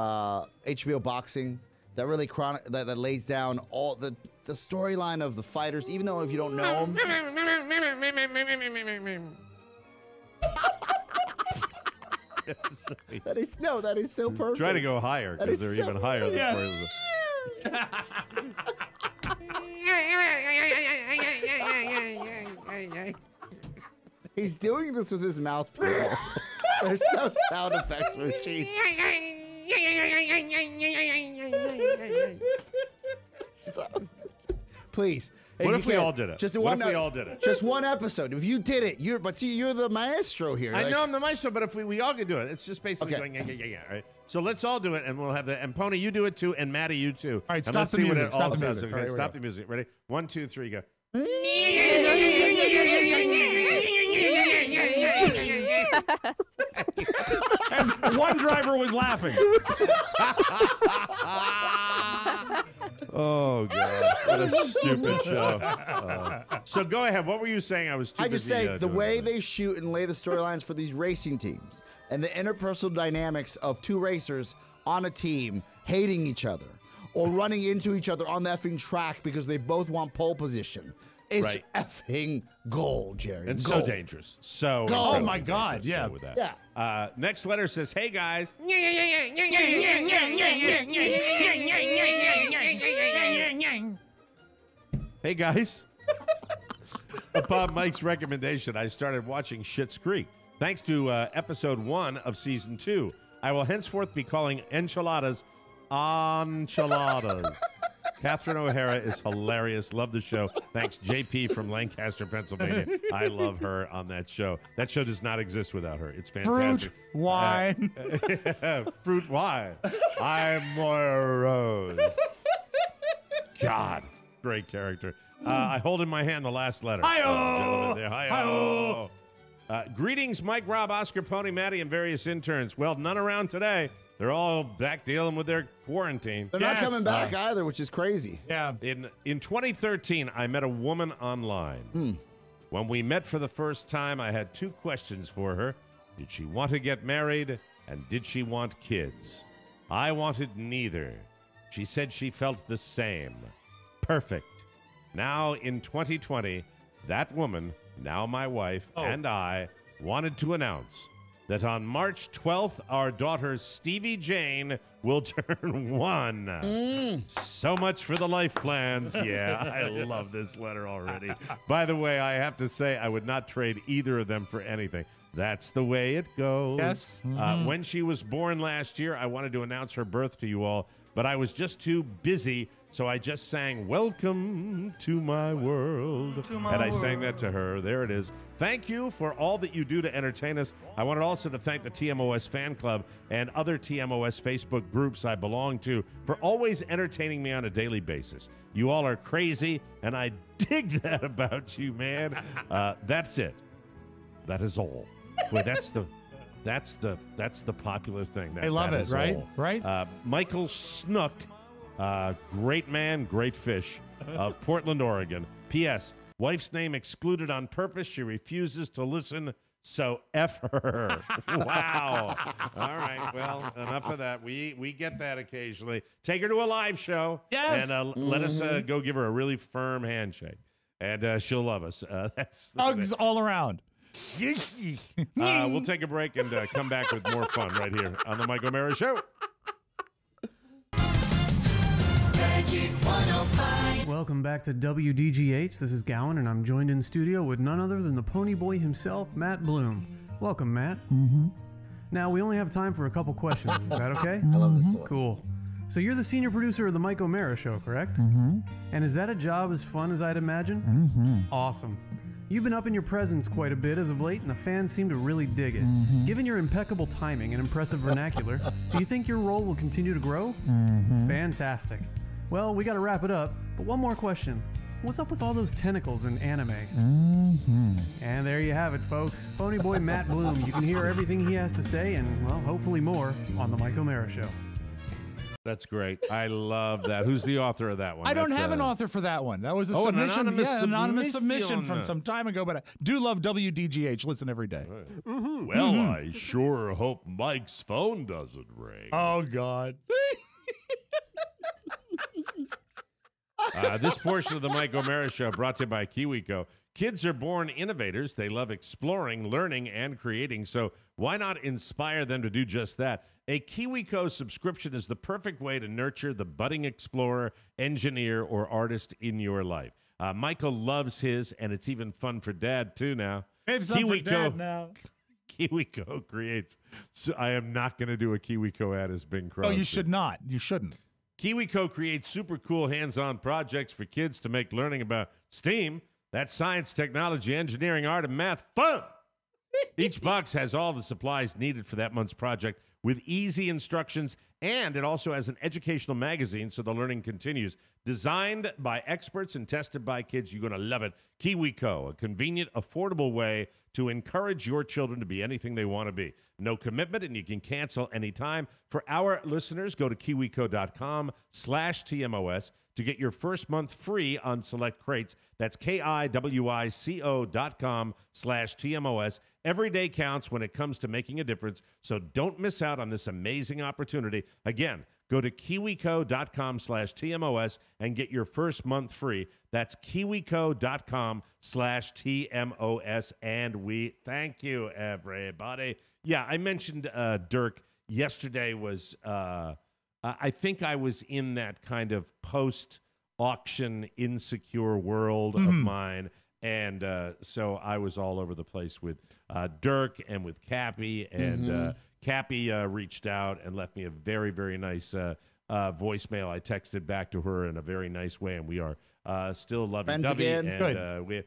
HBO Boxing that really that lays down all the storyline of the fighters, even though if you don't know them. That is so perfect. Try to go higher because they're even higher. He's doing this with his mouth, people. There's no sound effects machine. Please. What if we all did it? Just what if we all did it? Just one episode. If you did it, you're the maestro here. I know I'm the maestro, but if we all could do it, it's just basically going yeah. Right? So let's all do it, and we'll have and Pony, you do it too, and Maddie, you too. All right, and stop the music. Stop the music. Okay, stop the music. Ready? 1, 2, 3, go. And one driver was laughing. Oh, God. What a stupid show. So go ahead. What were you saying? I was too busy. I just say the way they shoot and lay the storylines for these racing teams and the interpersonal dynamics of two racers on a team hating each other or running into each other on the effing track because they both want pole position. It's effing gold, Jerry. And gold. so dangerous. So oh, my God. Yeah. With that. Yeah. Next letter says, hey, guys. Hey, guys. Upon Mike's recommendation, I started watching Schitt's Creek. Thanks to episode 1 of season 2, I will henceforth be calling enchiladas enchiladas. Catherine O'Hara is hilarious. Love the show. Thanks, JP from Lancaster, Pennsylvania. I love her on that show. That show does not exist without her. It's fantastic. Fruit wine. Fruit wine. I'm Moira Rose. God, great character. I hold in my hand the last letter. Hi-oh! Hi-oh! Greetings, Mike, Rob, Oscar, Pony, Maddie, and various interns. Well, none around today. They're all back dealing with their quarantine. They're not coming back either, which is crazy. Yeah. In 2013, I met a woman online. When we met for the first time, I had 2 questions for her. Did she want to get married, and did she want kids? I wanted neither. She said she felt the same. Perfect. Now, in 2020, that woman, now my wife, and I wanted to announce that on March 12th, our daughter Stevie Jane will turn 1. So much for the life plans. Yeah, I love this letter already. By the way, I have to say I would not trade either of them for anything. That's the way it goes. Yes. When she was born last year, I wanted to announce her birth to you all, but I was just too busy, so I just sang Welcome to My World. I sang that to her. There it is. Thank you for all that you do to entertain us. I wanted also to thank the TMOS fan club and other TMOS Facebook groups I belong to for always entertaining me on a daily basis. You all are crazy, and I dig that about you, man. That's it. That is all. Wait, that's the popular thing. I love it, right? All. Right? Michael Snook, great man, great fish, of Portland, Oregon. P.S. Wife's name excluded on purpose. She refuses to listen, so F her. Wow. All right. Well, enough of that. We get that occasionally. Take her to a live show. Yes. And let us go give her a really firm handshake. And she'll love us. That's Hugs all around. We'll take a break and come back with more fun right here on the Mike O'Mara Show. Welcome back to WDGH. This is Gowan, and I'm joined in studio with none other than the Pony Boy himself, Matt Bloom. Welcome, Matt. Now, we only have time for a couple questions. Is that okay? I love this story. Cool. So you're the senior producer of the Mike O'Mara Show, correct? And is that a job as fun as I'd imagine? Awesome. You've been up in your presence quite a bit as of late, and the fans seem to really dig it. Given your impeccable timing and impressive vernacular, do you think your role will continue to grow? Fantastic. Well, we got to wrap it up, but one more question. What's up with all those tentacles in anime? And there you have it, folks. Ponyboy Matt Bloom. You can hear everything he has to say, and, well, hopefully more on The Mike O'Mara Show. That's great. I love that. Who's the author of that one? I don't have an author for that one. That was a submission. An anonymous submission from some time ago, but I do love WDGH. Listen every day. Well, I sure hope Mike's phone doesn't ring. Oh, God. This portion of the Mike O'Mara Show brought to you by KiwiCo. Kids are born innovators. They love exploring, learning, and creating. So why not inspire them to do just that? A KiwiCo subscription is the perfect way to nurture the budding explorer, engineer, or artist in your life. Michael loves his, and it's even fun for Dad, too, now. For Dad now. KiwiCo creates. So I am not going to do a KiwiCo ad as Bing Crosby. Oh, you should not. You shouldn't. KiwiCo creates super cool hands-on projects for kids to make learning about STEAM, that's science, technology, engineering, art, and math, fun. Each box has all the supplies needed for that month's project with easy instructions, and it also has an educational magazine so the learning continues. Designed by experts and tested by kids, you're going to love it. KiwiCo, a convenient, affordable way to encourage your children to be anything they want to be. No commitment, and you can cancel anytime. For our listeners, go to kiwico.com/TMOS to get your first month free on select crates. That's KIWICO.com/TMOS. Every day counts when it comes to making a difference, so don't miss out on this amazing opportunity. Again, go to kiwico.com/TMOS and get your first month free. That's kiwico.com/TMOS. And we thank you, everybody. Yeah, I mentioned Dirk yesterday was, I think I was in that kind of post-auction insecure world of mine. And so I was all over the place with Dirk and with Cappy. And Cappy reached out and left me a very, very nice voicemail. I texted back to her in a very nice way, and we are still lovey-dovey. And we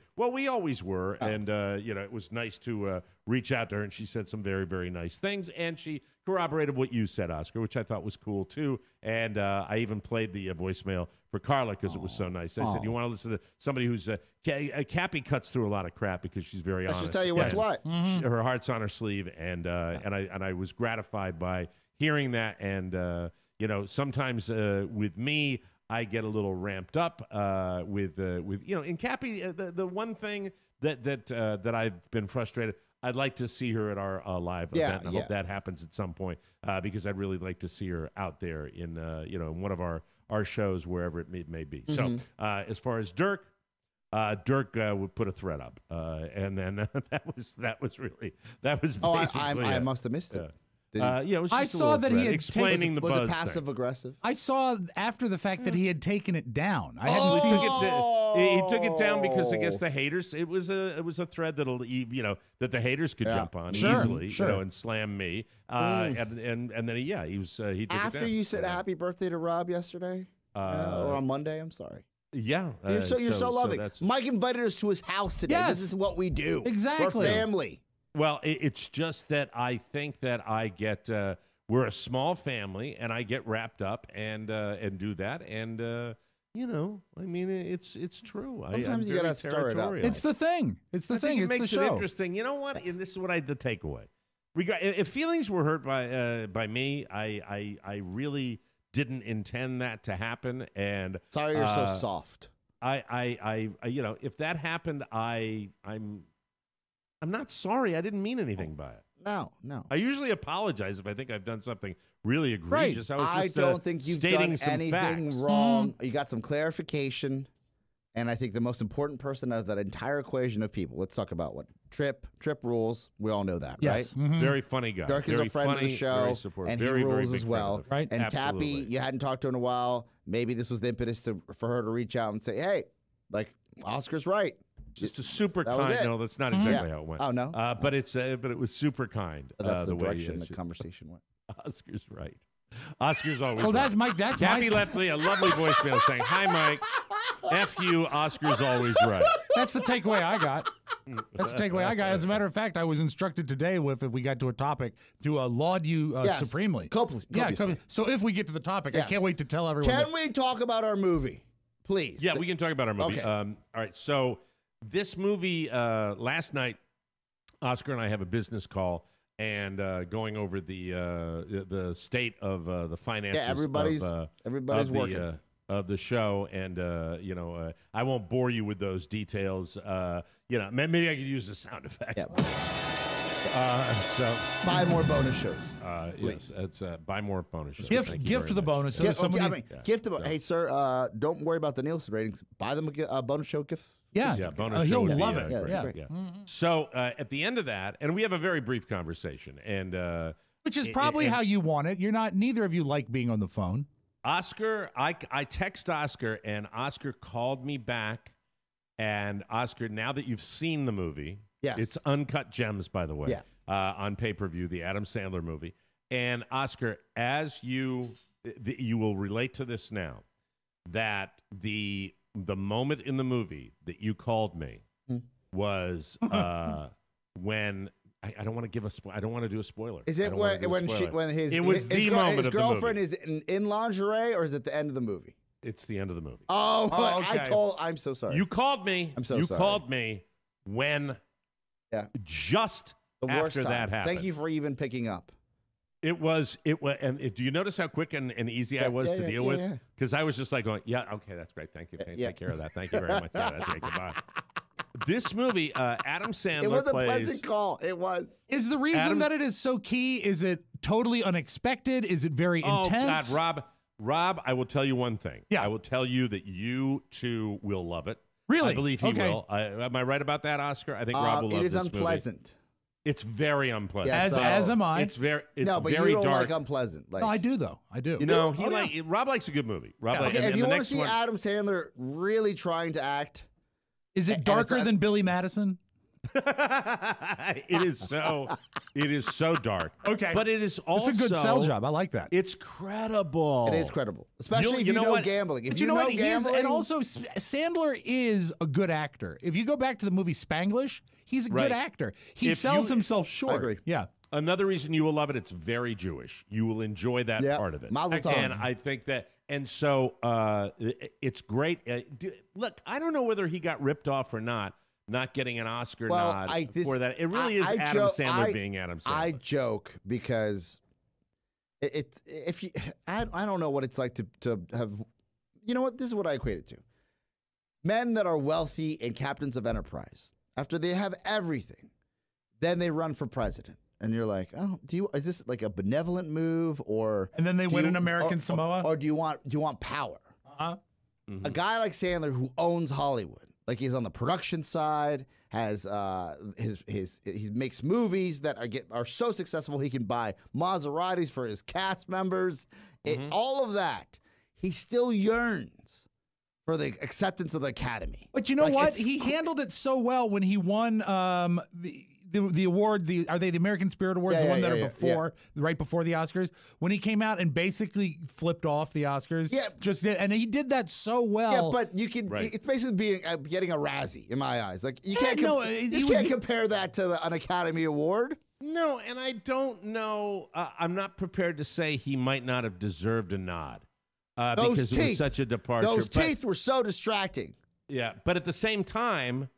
always were. And it was nice to reach out to her, and she said some very, very nice things. And she corroborated what you said, Oscar, which I thought was cool too. And I even played the voicemail for Carla because it was so nice. I said, you want to listen to somebody who's Cappy cuts through a lot of crap because she's very honest. I should tell you what's what. Her heart's on her sleeve, and I was gratified by hearing that. And sometimes with me, I get a little ramped up with and Cappy. The one thing that I've been frustrated. I'd like to see her at our live event. And I hope that happens at some point because I'd really like to see her out there in in one of our shows wherever it may be. So as far as Dirk would put a thread up, and then that was basically. I must have missed it. It was just I saw that he had explaining the was buzz it passive aggressive? I saw after the fact that he had taken it down. I hadn't He seen took it. He took it down because I guess the haters. It was a thread that'll that the haters could jump on easily, and slam me. And then he took it down. After you said happy birthday to Rob yesterday, or on Monday. I'm sorry. Yeah, you're so loving. Mike invited us to his house today. Yes. This is what we do. Exactly. We're family. Well, it's just that I think that I get we're a small family, and I get wrapped up and do that, and it's true. Sometimes you gotta stir it up. It's the thing. It's the thing. It It's makes the show. it interesting. You know what? And this is what the takeaway. If feelings were hurt by me, I really didn't intend that to happen. And sorry, you're so soft. If that happened, I'm not sorry. I didn't mean anything by it. No. I usually apologize if I think I've done something really egregious. Right. I don't think you've done anything wrong. You got some clarification, and I think the most important person out of that entire equation of people. Let's talk about what Trip rules. We all know that, right? Very funny guy. Dirk is a friend of the show, and he rules as well. Right? And Absolutely. Cappy, you hadn't talked to her in a while. Maybe this was the impetus for her to reach out and say, "Hey, Oscar's right." Just a super kind. No, that's not exactly how it went. Oh no, but it was super kind. That's the way direction the conversation went. Oscar's right. Oscar's always. Oh, right. that's Mike. That's Cappy Mike. left me a lovely voicemail saying, "Hi, Mike. F you. Oscar's always right." That's the takeaway I got. That's the takeaway I got. As a matter of fact, I was instructed today if we got to a topic to laud you supremely. Copiously. So if we get to the topic, I can't wait to tell everyone. Can we talk about our movie, please? Yeah, we can talk about our movie. Okay. All right, so this movie, last night, Oscar and I have a business call and going over the state of the finances. Yeah, everybody's working. Of the show, and I won't bore you with those details. Maybe I could use a sound effect. Yeah. So buy more bonus shows. Yes, it's buy more bonus shows. Gift the bonus. Gift the bonus. Hey, sir, don't worry about the Nielsen ratings. Buy them a bonus show gift. Yeah, bonus he'll show. love it. Yeah. Mm-hmm. So at the end of that, and we have a very brief conversation, and which is probably how you want it. Neither of you like being on the phone. Oscar, I text Oscar, and Oscar called me back. And Oscar, now that you've seen the movie, it's Uncut Gems, by the way, on pay-per-view, the Adam Sandler movie. And Oscar, as you will relate to this now, that the moment in the movie that you called me was when. I don't want to give a I don't want to do a spoiler. Is it when his girlfriend is in lingerie, or is it the end of the movie? It's the end of the movie. Oh, okay. I'm so sorry. You called me. I'm so sorry. You called me when just the after time. that happened. Thank you for even picking up. It was, and do you notice how quick and easy I was to deal with? Because I was just like going, okay, that's great. Thank you. Take care of that. Thank you very much. That's great. Goodbye. This movie, Adam Sandler plays. It was a pleasant call. It was. Is the reason that it is so key? Is it totally unexpected? Is it very intense? Oh God, Rob, I will tell you one thing. Yeah, I will tell you that you too will love it. Really? I believe he will. Am I right about that, Oscar? I think Rob will love this movie. It is unpleasant. It's very unpleasant. As am I. It's very. It's no, but very you don't dark. like unpleasant. No, I do though. I do. You know, Rob likes a good movie. If you want to see Adam Sandler really trying to act. Is it darker than Billy Madison? It is so dark. Okay. But it is also. It's a good sell job. I like that. It's credible. It is credible. Especially if you know gambling. If you know gambling. And also, Sandler is a good actor. If you go back to the movie Spanglish, he's a good actor. He sells himself short. I agree. Yeah. Another reason you will love it, it's very Jewish. You will enjoy that part of it. And I think that, and so it's great. Look, I don't know whether he got ripped off or not getting an Oscar nod for that. It really is Adam Sandler being Adam Sandler. I joke because I don't know what it's like to have, you know what, this is what I equate it to. Men that are wealthy and captains of enterprise, after they have everything, then they run for president. And you're like, oh, is this like a benevolent move, or and then they win an American Samoa, or do you want power? A guy like Sandler who owns Hollywood, like he's on the production side, has he makes movies that are so successful he can buy Maseratis for his cast members, all of that. He still yearns for the acceptance of the Academy. But you know what? He handled it so well when he won the award. Are they the American Spirit Awards? The one that are right before the Oscars. When he came out and basically flipped off the Oscars. Yeah, and he did that so well. Yeah, but you can. Right. It's basically getting a Razzie in my eyes. Like you can't. You can't compare that to an Academy Award. No, and I don't know. I'm not prepared to say he might not have deserved a nod because it was such a departure. Those teeth were so distracting. Yeah, but at the same time,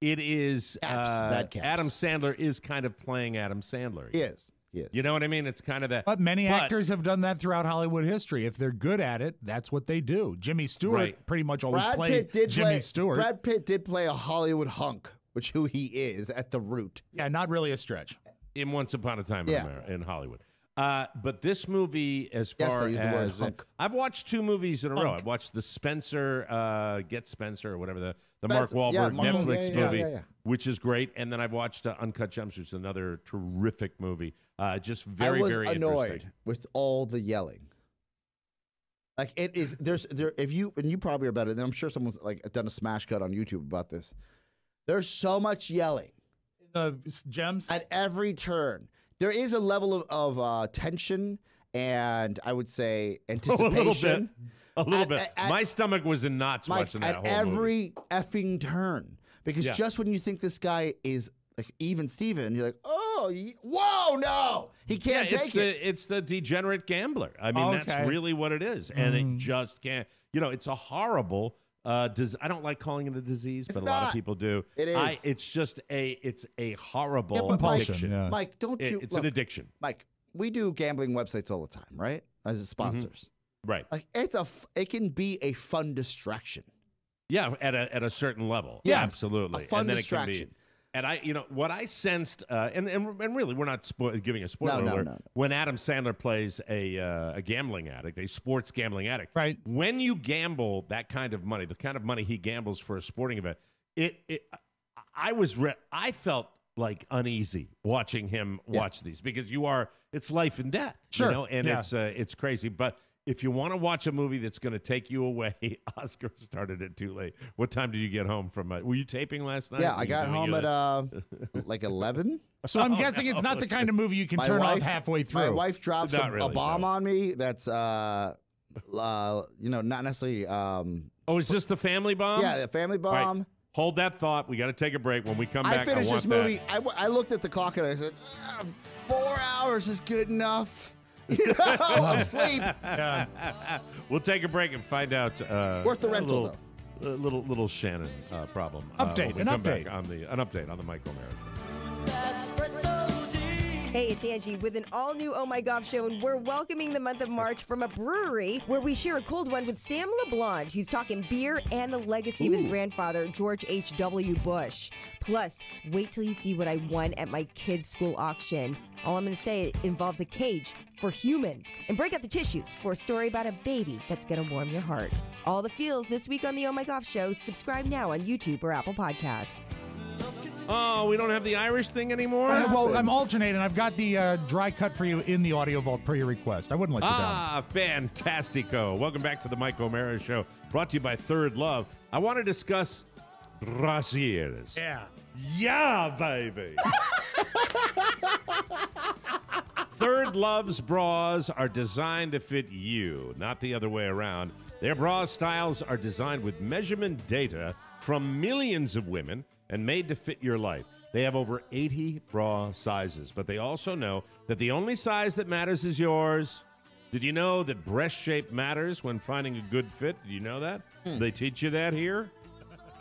it is Adam Sandler is kind of playing Adam Sandler. He is. You know what I mean? It's kind of that. But many actors have done that throughout Hollywood history. If they're good at it, that's what they do. Jimmy Stewart pretty much always played Jimmy Stewart. Brad Pitt did play a Hollywood hunk, which who he is at the root. Yeah, not really a stretch. In Once Upon a Time in Hollywood. But this movie, as far as I've watched 2 movies in a row. I've watched the Spencer, Get Spencer, or whatever, the Mark Wahlberg Netflix movie, which is great. And then I've watched Uncut Gems, which is another terrific movie. Just very, very interesting. I was annoyed with all the yelling. Like it is, if you, and you probably are better, and I'm sure someone's like done a smash cut on YouTube about this. There's so much yelling. Gems? At every turn. There is a level of tension and I would say anticipation. A little bit. My stomach was in knots watching that whole movie. At every effing turn. Because just when you think this guy is like even Steven, you're like, oh, whoa, no, he can't take it. It's the degenerate gambler. I mean, that's really what it is. And it just can't, it's a horrible I don't like calling it a disease, but a lot of people do. It is. It's a horrible addiction. Yeah. Mike, don't you? It's an addiction. Mike, we do gambling websites all the time, right? As sponsors, right? Like it can be a fun distraction. Yeah, at a certain level. Yeah, absolutely. A fun and then distraction. It can be, and what I sensed, and really, we're not giving a spoiler alert. No. When Adam Sandler plays a gambling addict, a sports gambling addict, right? When you gamble that kind of money, the kind of money he gambles for a sporting event, I felt like uneasy watching him watch these because it's life and death, sure, and it's crazy, but. If you want to watch a movie that's going to take you away, Oscar started it too late. What time did you get home from? Were you taping last night? Yeah, I got home at like 11. So I'm guessing it's not the kind of movie you can turn off halfway through. My wife drops a bomb on me. That's not necessarily. Is this the family bomb? Yeah, the family bomb. Right. Hold that thought. We got to take a break. When we come back, I finished this movie. I looked at the clock and I said, 4 hours is good enough. I'm asleep. Yeah. We'll take a break and find out. Worth the rental, though. Little Shannon problem. An update on the Mike O'Mara Show. Hey, it's Angie with an all-new Oh My Golf show, and we're welcoming the month of March from a brewery where we share a cold one with Sam LeBlanc, who's talking beer and the legacy of his grandfather, George H.W. Bush. Plus, wait till you see what I won at my kids' school auction. All I'm going to say involves a cage for humans. And break out the tissues for a story about a baby that's going to warm your heart. All the feels this week on the Oh My Golf show. Subscribe now on YouTube or Apple Podcasts. Oh, we don't have the Irish thing anymore? Well, I'm alternating. I've got the dry cut for you in the audio vault per your request. I wouldn't let you down. Fantastico. Welcome back to the Mike O'Mara Show, brought to you by Third Love. I want to discuss brasiers. Yeah, baby. Third Love's bras are designed to fit you, not the other way around. Their bra styles are designed with measurement data from millions of women and made to fit your life. They have over 80 bra sizes, but they also know that the only size that matters is yours. Did you know that breast shape matters when finding a good fit? Did you know that? They teach you that here?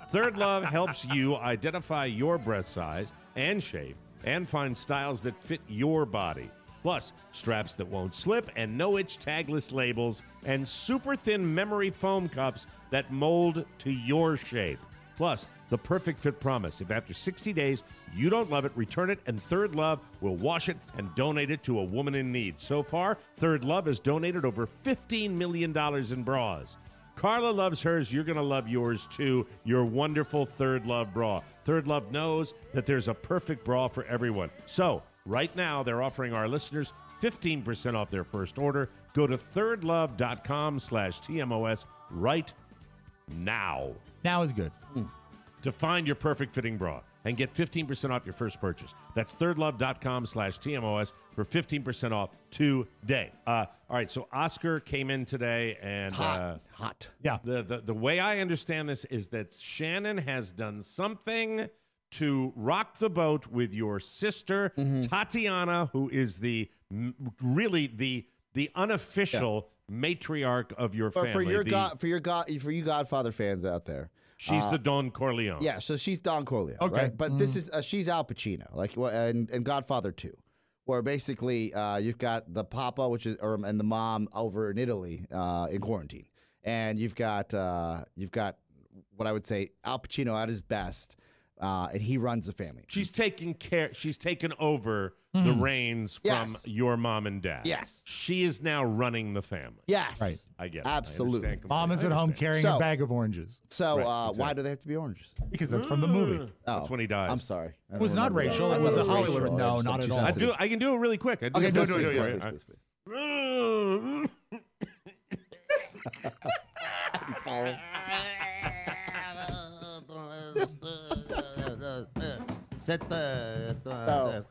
Third Love helps you identify your breast size and shape and find styles that fit your body. Plus, straps that won't slip and no-itch tagless labels and super thin memory foam cups that mold to your shape. Plus, the perfect fit promise. If after 60 days you don't love it, return it, and Third Love will wash it and donate it to a woman in need. So far, Third Love has donated over $15 million in bras. Carla loves hers. You're going to love yours, too. Your wonderful Third Love bra. Third Love knows that there's a perfect bra for everyone. So, right now, they're offering our listeners 15% off their first order. Go to thirdlove.com/TMOS right now. Now is good. To find your perfect fitting bra and get 15% off your first purchase. That's thirdlove.com/TMOS for 15% off today. All right, so Oscar came in today and hot. Yeah. The way I understand this is that Shannon has done something to rock the boat with your sister Tatiana, who is really the unofficial matriarch of your family. For you Godfather fans out there. She's the Don Corleone. Yeah, so she's Don Corleone, okay. right? But this is she's Al Pacino, and Godfather 2, where basically you've got the papa, and the mom over in Italy in quarantine, and you've got what I would say Al Pacino at his best, and he runs the family. She's taken over the reins from your mom and dad. Yes. She is now running the family. Yes. Right. I get it. Absolutely. Mom is at home carrying a bag of oranges. So exactly. why do they have to be oranges? Because that's from the movie. That's when he dies. I'm sorry. It was not racial. It was a Hollywood. No, not at all. I can do it really quick. Okay, do it. Please.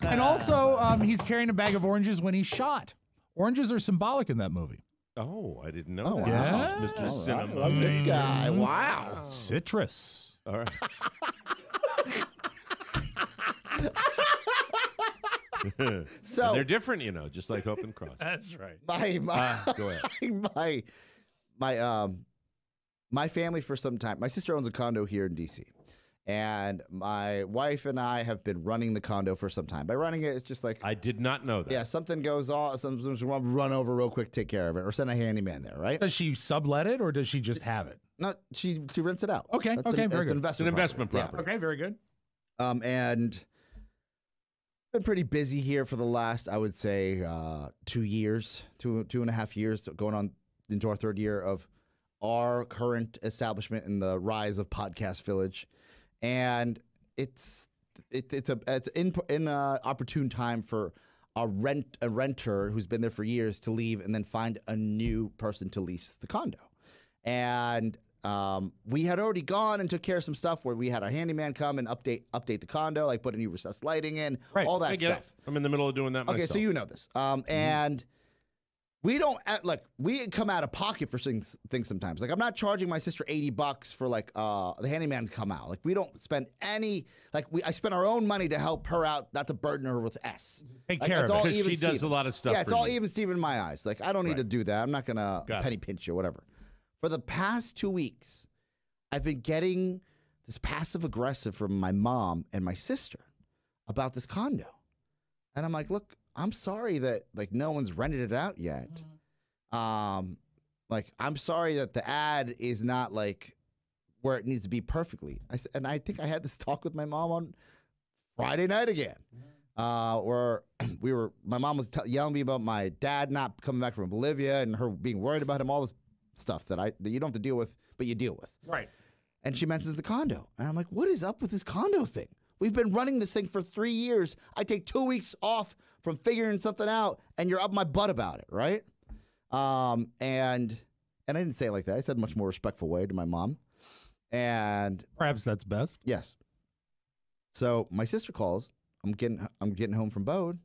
And also, he's carrying a bag of oranges when he's shot. Oranges are symbolic in that movie. Oh, I didn't know that. Yeah. Mr. Cinema. I love this guy. Wow. Citrus. All right. So and they're different, just like Hope and Cross. That's right. Go ahead. My family for some time. My sister owns a condo here in D.C. And my wife and I have been running the condo for some time. By running it, it's just like I did not know that. Yeah, something goes on. Sometimes we want to run over real quick, take care of it, or send a handyman there, right? Does she sublet it or does she just have it? No, she rents it out. Okay, very good. It's an investment property. Yeah. Okay, very good. And been pretty busy here for the last, I would say, 2 years, two and a half years, going on into our third year of our current establishment in the rise of Podcast Village. And it's an opportune time for a renter who's been there for years to leave and then find a new person to lease the condo. And we had already gone and took care of some stuff where we had our handyman come and update the condo, like put a new recessed lighting in, all that stuff. I'm in the middle of doing that myself. Okay, so you know this. And we don't we come out of pocket for things sometimes. Like I'm not charging my sister $80 for the handyman to come out. Like we don't spend any I spend our own money to help her out, not to burden her with S. Take care of it. Because she does a lot of stuff. Yeah, it's all even Steven in my eyes. Like I don't need to do that. I'm not gonna penny pinch you, whatever. For the past 2 weeks, I've been getting this passive aggressive from my mom and my sister about this condo, and I'm like, look. I'm sorry that no one's rented it out yet. I'm sorry that the ad is not where it needs to be perfectly. I think I had this talk with my mom on Friday night again, where my mom was yelling at me about my dad not coming back from Bolivia and her being worried about him, all this stuff that you don't have to deal with, but you deal with. Right. And she mentions the condo, and I'm like, what is up with this condo thing? We've been running this thing for 3 years. I take 2 weeks off from figuring something out, and you're up my butt about it, right? And I didn't say it like that. I said a much more respectful way to my mom. And perhaps that's best. Yes. So my sister calls. I'm getting home from Bode,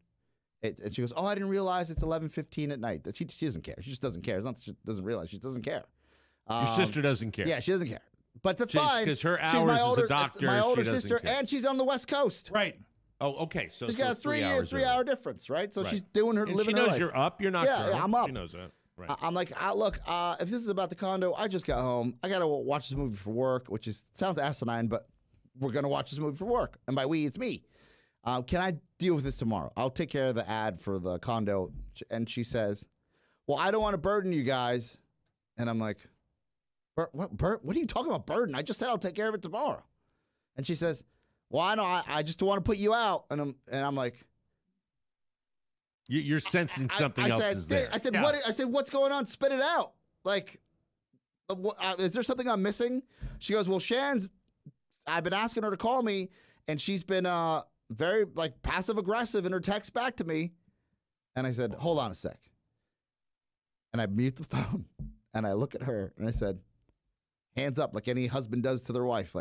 and she goes, "Oh, I didn't realize it's 11:15 at night." She doesn't care. She just doesn't care. It's not that she doesn't realize. She doesn't care. Your sister doesn't care. Yeah, she doesn't care. But that's fine. Because her hours as a doctor, my older she sister, care. and she's on the West Coast. Right. Oh, okay. So she's got a 3 hour difference, right? So she's doing her living her life. She knows you're up. You're not. Yeah, I'm up. She knows that. Right. I'm like, look, if this is about the condo, I just got home. I got to watch this movie for work, which sounds asinine, but we're going to watch this movie for work. And by we, it's me. Can I deal with this tomorrow? I'll take care of the ad for the condo. And she says, well, I don't want to burden you guys. And I'm like, what are you talking about burden? I just said I'll take care of it tomorrow. And she says, well, I know. I just don't want to put you out. And I'm like, you're sensing something else is there. I said, what? I said, what's going on? Spit it out. Is there something I'm missing? She goes, well, I've been asking her to call me, and she's been very passive aggressive in her text back to me. And I said, hold on a sec. And I mute the phone, and I look at her, and I said, hands up, like any husband does to their wife.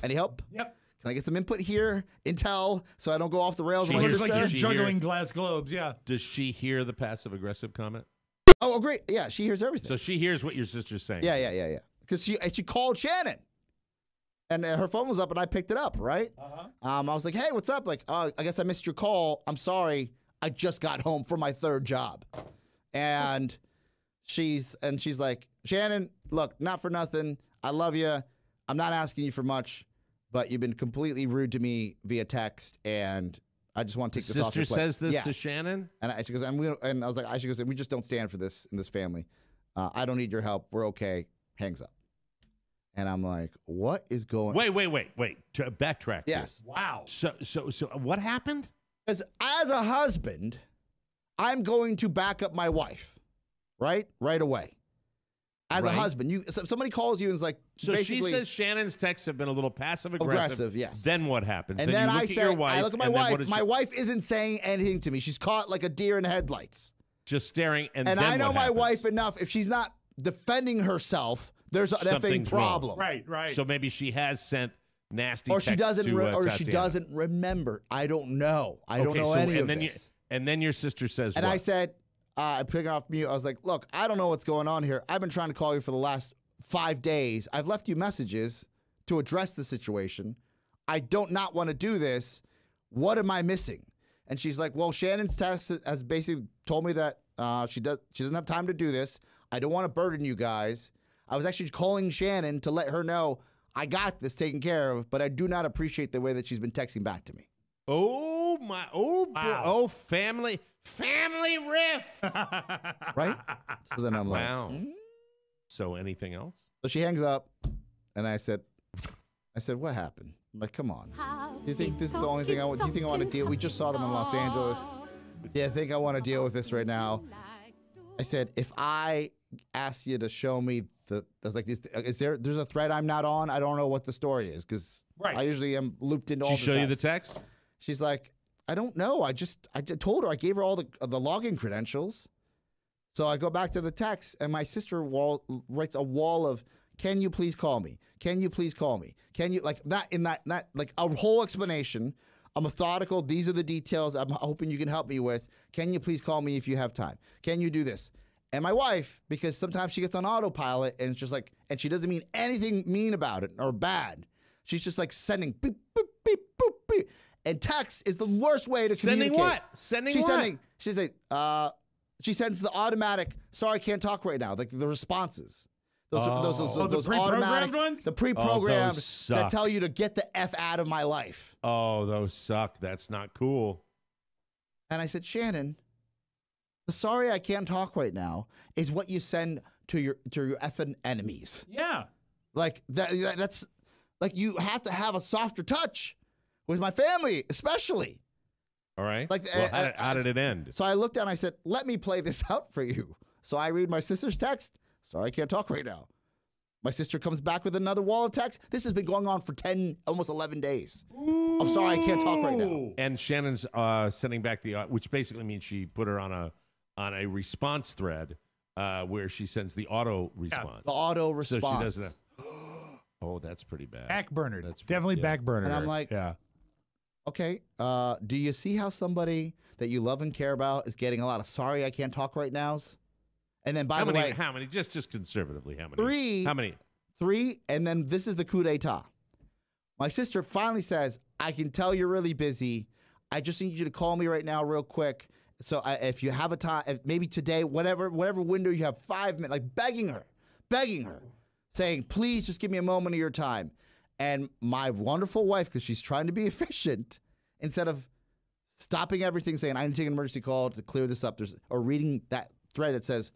Any help? Yep. Can I get some input here? Intel, so I don't go off the rails. It looks like you're juggling glass globes, yeah. Does she hear the passive-aggressive comment? Oh, great. Yeah, she hears everything. So she hears what your sister's saying. Yeah. Because she called Shannon. And her phone was up, and I picked it up, right? Uh-huh. I was like, hey, what's up? I guess I missed your call. I'm sorry. I just got home from my third job. And she's like, Shannon, look, not for nothing. I love you. I'm not asking you for much. But you've been completely rude to me via text, and I just want to take this off your plate. Sister says this to Shannon? And she goes, and I was like, she goes, we just don't stand for this in this family. I don't need your help. We're okay. Hangs up. And I'm like, what is going on? Wait. To backtrack. Yes. Here. Wow. So what happened? Because as a husband, I'm going to back up my wife, right away. As a husband, somebody calls you and is like, so she says Shannon's texts have been a little passive aggressive. Yes. Then what happens? And then I look at my wife. My wife isn't saying anything to me. She's caught like a deer in headlights, just staring. And then I know what my happens? wife enough. If she's not defending herself, there's an effing problem. Wrong. Right. So maybe she has sent nasty, or she doesn't, or she doesn't remember. I don't know. I don't know any of this. And then your sister says, and what? I said, I picked off mute. I was like, look, I don't know what's going on here. I've been trying to call you for the last 5 days. I've left you messages to address the situation. I don't not want to do this. What am I missing? And she's like, well, Shannon's text has basically told me that she doesn't have time to do this. I don't want to burden you guys. I was actually calling Shannon to let her know I got this taken care of, but I do not appreciate the way that she's been texting back to me. Oh my! Oh, wow. Oh, family riff. Right? So then I'm wow. like, So anything else? So she hangs up, and I said, what happened? I'm like, come on. Do you think this is the only thing I want? Do you think I want to deal? We just saw them in Los Angeles. Yeah, I think I want to deal with this right now. I said, if I ask you to show me I was like, there's a thread I'm not on? I don't know what the story is because I usually am looped into all the She show you the text? She's like, I don't know. I told her, I gave her all the login credentials. So I go back to the text, and my sister writes a wall of, can you please call me? Can you please call me? Can you, like, that like a whole explanation. I'm methodical. These are the details I'm hoping you can help me with. Can you please call me if you have time? Can you do this? And my wife, because sometimes she gets on autopilot, and it's just like, and she doesn't mean anything mean about it or bad. She's just like sending beep, beep, beep, boop, beep. And text is the worst way to communicate. Sending what? She's like, she sends the automatic, sorry, I can't talk right now, like the responses. Those pre-programmed ones? The pre-programmed that tell you to get the F out of my life. Oh, those suck. That's not cool. And I said, Shannon, the sorry I can't talk right now is what you send to your effing enemies. Yeah. Like that's like you have to have a softer touch with my family, especially. All right. Like, well, how did it end? So I looked down and I said, let me play this out for you. So I read my sister's text. Sorry, I can't talk right now. My sister comes back with another wall of text. This has been going on for 10, almost 11 days. I'm sorry, I can't talk right now. And Shannon's sending back which basically means she put her on a response thread where she sends the auto response. The auto response. So she doesn't. Oh, that's pretty bad. Back burner. That's definitely back burner. And I'm like, okay, do you see how somebody that you love and care about is getting a lot of sorry I can't talk right nows? And then by the way, how many? Just conservatively, how many? 3. How many? 3, and then this is the coup d'etat. My sister finally says, I can tell you're really busy. I just need you to call me right now real quick. So if you have a time, maybe today, whatever window you have, 5 minutes, like begging her, saying, please just give me a moment of your time. And my wonderful wife, because she's trying to be efficient, instead of stopping everything, saying, I need to take an emergency call to clear this up, or reading that thread that says,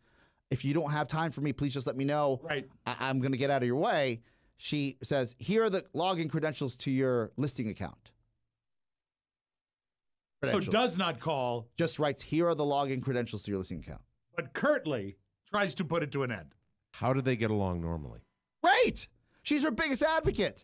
if you don't have time for me, please just let me know. Right. I'm going to get out of your way. She says, here are the login credentials to your listing account. So does not call. Just writes, here are the login credentials to your listing account. But curtly tries to put it to an end. How do they get along normally? Great. She's her biggest advocate.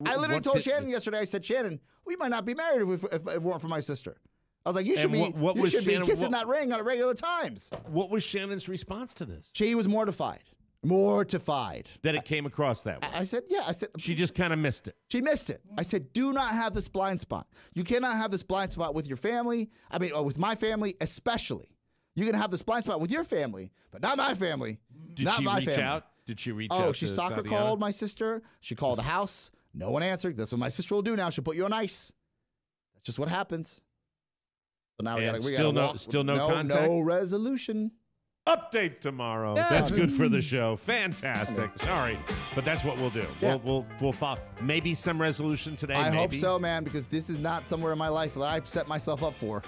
I literally told Shannon yesterday, I said, Shannon, we might not be married if it weren't for my sister. I was like, you should be kissing that ring on regular times. What was Shannon's response to this? She was mortified. Mortified. That it came across that way. I said, yeah. I said she just kind of missed it. She missed it. I said, do not have this blind spot. You cannot have this blind spot with your family. I mean, with my family especially. You can have this blind spot with your family, but not my family. Did she reach out? Did she reach out? Oh, she stalker called my sister. She called the house. No one answered. That's what my sister will do now. She'll put you on ice. That's just what happens. So now we still no contact? No resolution. Update tomorrow. Yeah. That's good for the show. Fantastic. Sorry, but that's what we'll do. Yeah. We'll follow. Maybe some resolution today. I hope so, man, because this is not somewhere in my life that I've set myself up for.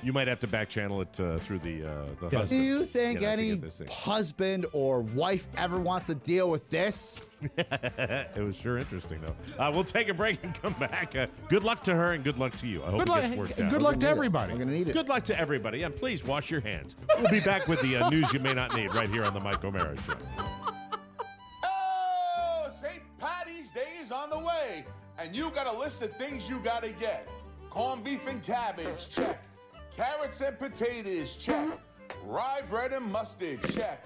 You might have to back channel it through the husband. Do you think any husband or wife ever wants to deal with this? It was sure interesting, though. We'll take a break and come back. Good luck to her and good luck to you. I hope it gets worked out. Good luck to everybody. We're going to need it. Good luck to everybody. And please wash your hands. We'll be back with the news you may not need right here on the Mike O'Mara Show. Oh, St. Patty's Day is on the way. And you got a list of things you got to get. Corned beef and cabbage, check. Carrots and potatoes, check. Rye bread and mustard, check.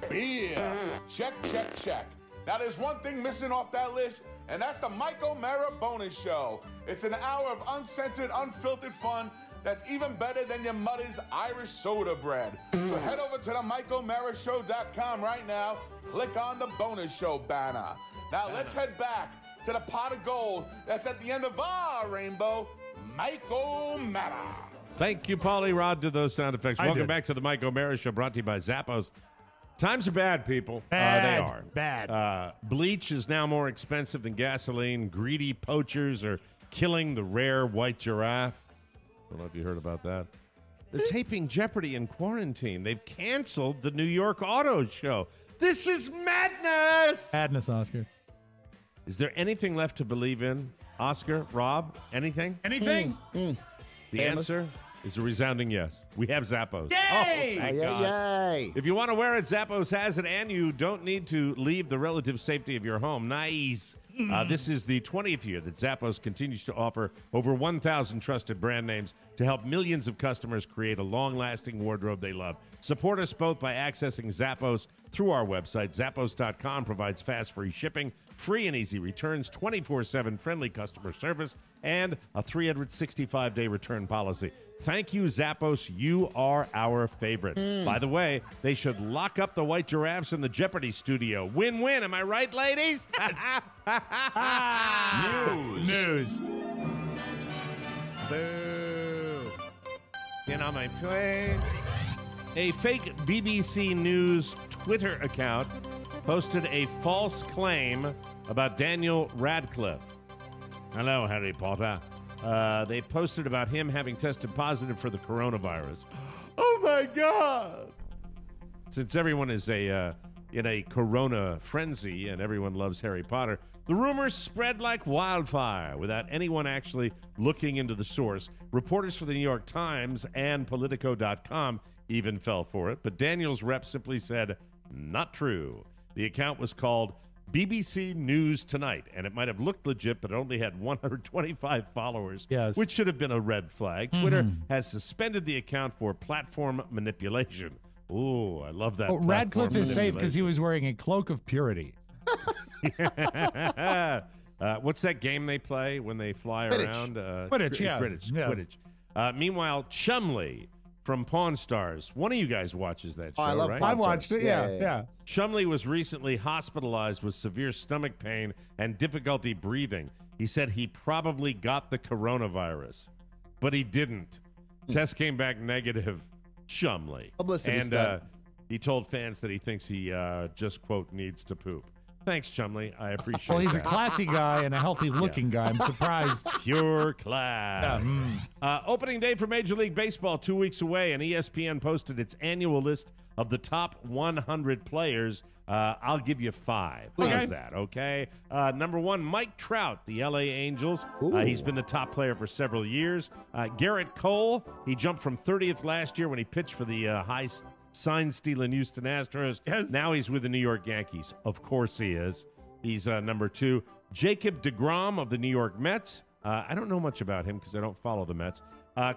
Beer, check, check, check. Now there's one thing missing off that list, and that's the Mike O'Mara Bonus Show. It's an hour of uncensored, unfiltered fun that's even better than your mother's Irish soda bread. So head over to the MikeO'MaraShow.com right now. Click on the Bonus Show banner. Now let's head back to the pot of gold that's at the end of our rainbow, Mike O'Mara. Thank you, Paulie Rod, to those sound effects. Welcome back to the Mike O'Mara Show, brought to you by Zappos. Times are bad, people. They are. Bad. Bleach is now more expensive than gasoline. Greedy poachers are killing the rare white giraffe. I don't know if you heard about that. They're taping Jeopardy in quarantine. They've canceled the New York Auto Show. This is madness! Madness, Oscar. Is there anything left to believe in? Oscar, Rob, anything? Anything? The answer is a resounding yes. We have Zappos. Yay! Oh, thank God. Yay! If you want to wear it, Zappos has it, and you don't need to leave the relative safety of your home. Nice. This is the 20th year that Zappos continues to offer over 1,000 trusted brand names to help millions of customers create a long-lasting wardrobe they love. Support us both by accessing Zappos through our website. Zappos.com provides fast, free shipping, free and easy returns, 24/7 friendly customer service, and a 365-day return policy. Thank you, Zappos. You are our favorite. By the way, they should lock up the white giraffes in the Jeopardy studio. Win-win. Am I right, ladies? News. Boo. Get on my plane. A fake BBC News Twitter account posted a false claim about Daniel Radcliffe. Hello, Harry Potter. They posted about him having tested positive for the coronavirus. Oh, my God. Since everyone is in a corona frenzy and everyone loves Harry Potter, the rumors spread like wildfire without anyone actually looking into the source. Reporters for the New York Times and Politico.com even fell for it, but Daniel's rep simply said, not true. The account was called BBC News Tonight, and it might have looked legit, but it only had 125 followers, which should have been a red flag. Twitter has suspended the account for platform manipulation. Ooh, I love that. Oh, Radcliffe is safe because he was wearing a cloak of purity. What's that game they play when they fly around? Quidditch, yeah. Quidditch. Meanwhile, Chumley from Pawn Stars. One of you guys watches that show, I love right? I watched it, yeah. Chumley was recently hospitalized with severe stomach pain and difficulty breathing. He said he probably got the coronavirus, but he didn't. Test came back negative. Chumley. Publicity and stunt. he told fans that he thinks he just, quote, needs to poop. Thanks, Chumley. I appreciate Well, he's that. a classy guy and a healthy-looking guy. I'm surprised. Pure class. Opening day for Major League Baseball 2 weeks away, and ESPN posted its annual list of the top 100 players. I'll give you 5. How's that, okay? Number 1, Mike Trout, the L.A. Angels. He's been the top player for several years. Garrett Cole, he jumped from 30th last year when he pitched for the high sign-stealing Houston Astros. Yes. Now he's with the New York Yankees. Of course he is. He's number 2. Jacob deGrom of the New York Mets. I don't know much about him because I don't follow the Mets.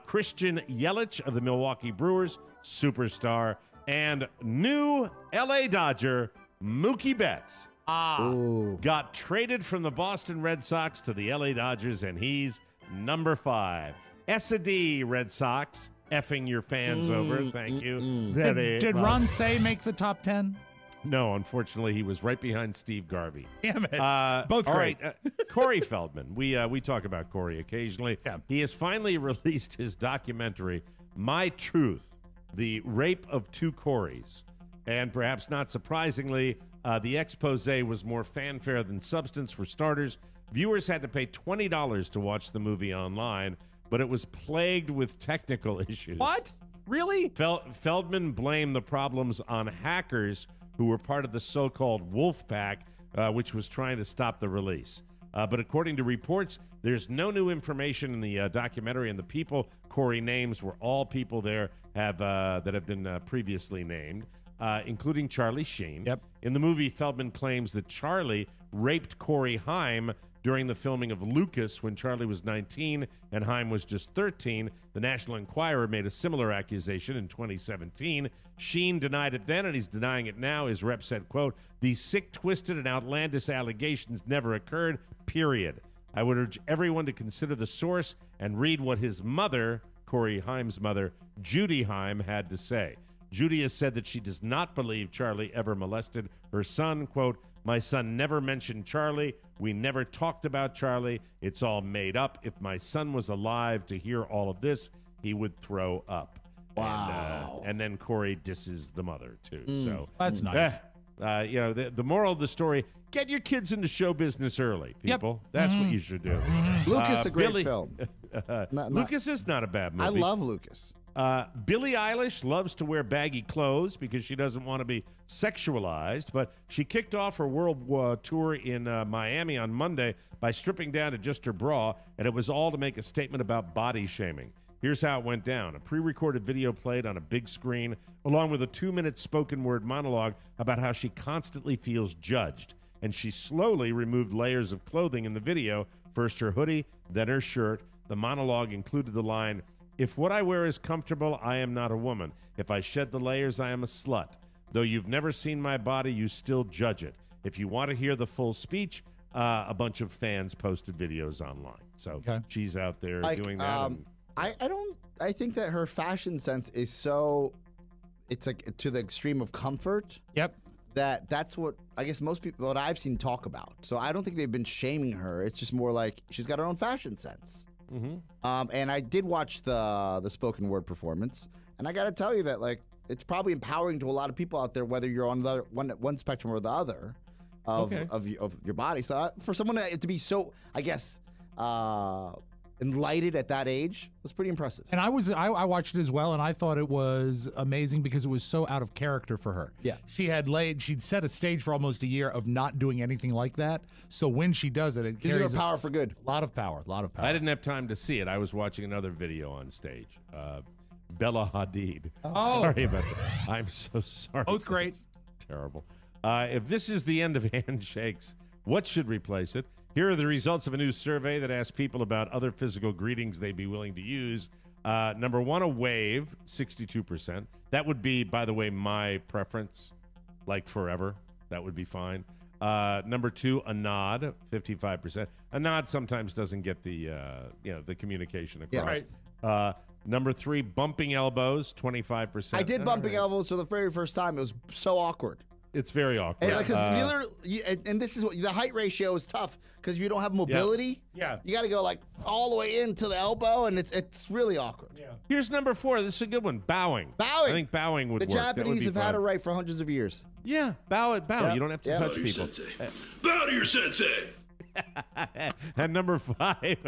Christian Yelich of the Milwaukee Brewers, superstar. And new L.A. Dodger, Mookie Betts. Got traded from the Boston Red Sox to the L.A. Dodgers, and he's number 5. S&D Red Sox. Effing your fans over. Thank you. Did Ron Say make the top 10? No, unfortunately, he was right behind Steve Garvey. Damn it. Both great. All right, Corey Feldman. We talk about Corey occasionally. Yeah. He has finally released his documentary, My Truth, The Rape of Two Coreys. And perhaps not surprisingly, the expose was more fanfare than substance. For starters, viewers had to pay $20 to watch the movie online, but it was plagued with technical issues. What? Really? Feldman blamed the problems on hackers who were part of the so-called Wolf Pack, which was trying to stop the release. But according to reports, there's no new information in the documentary, and the people Corey names were all people there that have been previously named, including Charlie Sheen. Yep. In the movie, Feldman claims that Charlie raped Corey Haim during the filming of Lucas when Charlie was 19 and Haim was just 13. The National Enquirer made a similar accusation in 2017. Sheen denied it then, and he's denying it now. His rep said, quote, "These sick, twisted, and outlandish allegations never occurred, period. I would urge everyone to consider the source and read what his mother, Corey Haim's mother, Judy Haim, had to say. Judy has said that she does not believe Charlie ever molested her son. Quote, My son never mentioned Charlie. We never talked about Charlie. It's all made up. If my son was alive to hear all of this, he would throw up. Wow. And then Corey disses the mother, too. So That's nice. the moral of the story, get your kids into show business early, people. That's what you should do. Lucas, a great film. Lucas is not a bad movie. I love Lucas. Billie Eilish loves to wear baggy clothes because she doesn't want to be sexualized, but she kicked off her world tour in Miami on Monday by stripping down to just her bra, and it was all to make a statement about body shaming. Here's how it went down. A pre-recorded video played on a big screen, along with a 2-minute spoken word monologue about how she constantly feels judged, and she slowly removed layers of clothing in the video, first her hoodie, then her shirt. The monologue included the line, "If what I wear is comfortable, I am not a woman. If I shed the layers, I am a slut. Though you've never seen my body, you still judge it." If you want to hear the full speech, a bunch of fans posted videos online. So she's out there doing that. I think that her fashion sense is so, it's like to the extreme of comfort. Yep. That's what I guess most people, what I've seen, talk about. So I don't think they've been shaming her. It's just more like she's got her own fashion sense. And I did watch the spoken word performance, and I got to tell you that like it's probably empowering to a lot of people out there, whether you're on the one spectrum or the other of your body. So for someone to be so, I guess, enlightened at that age was pretty impressive. And I watched it as well, and I thought it was amazing because it was so out of character for her. Yeah. She'd set a stage for almost a year of not doing anything like that. So when she does it, Gives carries her power for good. A lot of power. I didn't have time to see it. I was watching another video on stage. Bella Hadid. Oh. Sorry about that. I'm so sorry. Both great. Terrible. If this is the end of handshakes, what should replace it? Here are the results of a new survey that asked people about other physical greetings they'd be willing to use. Number one, a wave, 62%. That would be, by the way, my preference, like forever. That would be fine. Number two, a nod, 55%. A nod sometimes doesn't get the communication across. Yeah, right. Number three, bumping elbows, 25%. I did bumping elbows for the very first time. It was so awkward. It's very awkward. And this is what the height ratio is tough because if you don't have mobility, you got to go like all the way into the elbow, and it's really awkward. Yeah. Here's number four. This is a good one. Bowing. Bowing. I think bowing would work. The Japanese have had it right for hundreds of years. Yeah, bow it. Bow. Yep. You don't have to touch people. Bow to your sensei. And number five.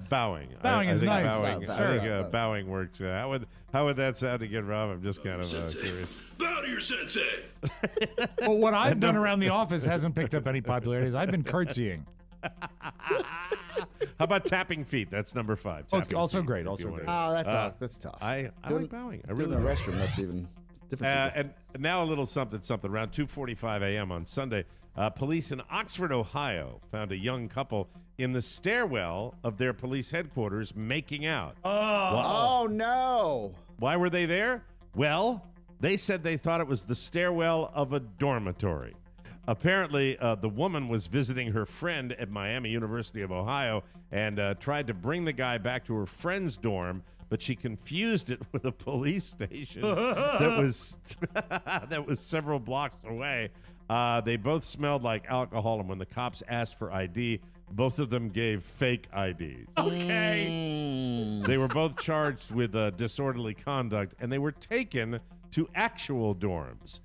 Bowing. Bowing is nice. I think bowing works. How would that sound again, Rob? I'm just kind of curious. Bow to your sensei. Well, what I've done around the office hasn't picked up any popularity. I've been curtsying. How about tapping feet? That's number five. Also great. Also great. Oh, that's tough. I like bowing. I really in the restroom. That's even different. And now a little something. Around 2:45 a.m. on Sunday, police in Oxford, Ohio, found a young couple in the stairwell of their police headquarters making out. Oh no! Why were they there? Well, they said they thought it was the stairwell of a dormitory. Apparently, the woman was visiting her friend at Miami University of Ohio and tried to bring the guy back to her friend's dorm, but she confused it with a police station that was several blocks away. They both smelled like alcohol, and when the cops asked for ID, both of them gave fake IDs. Okay. They were both charged with disorderly conduct, and they were taken to actual dorms.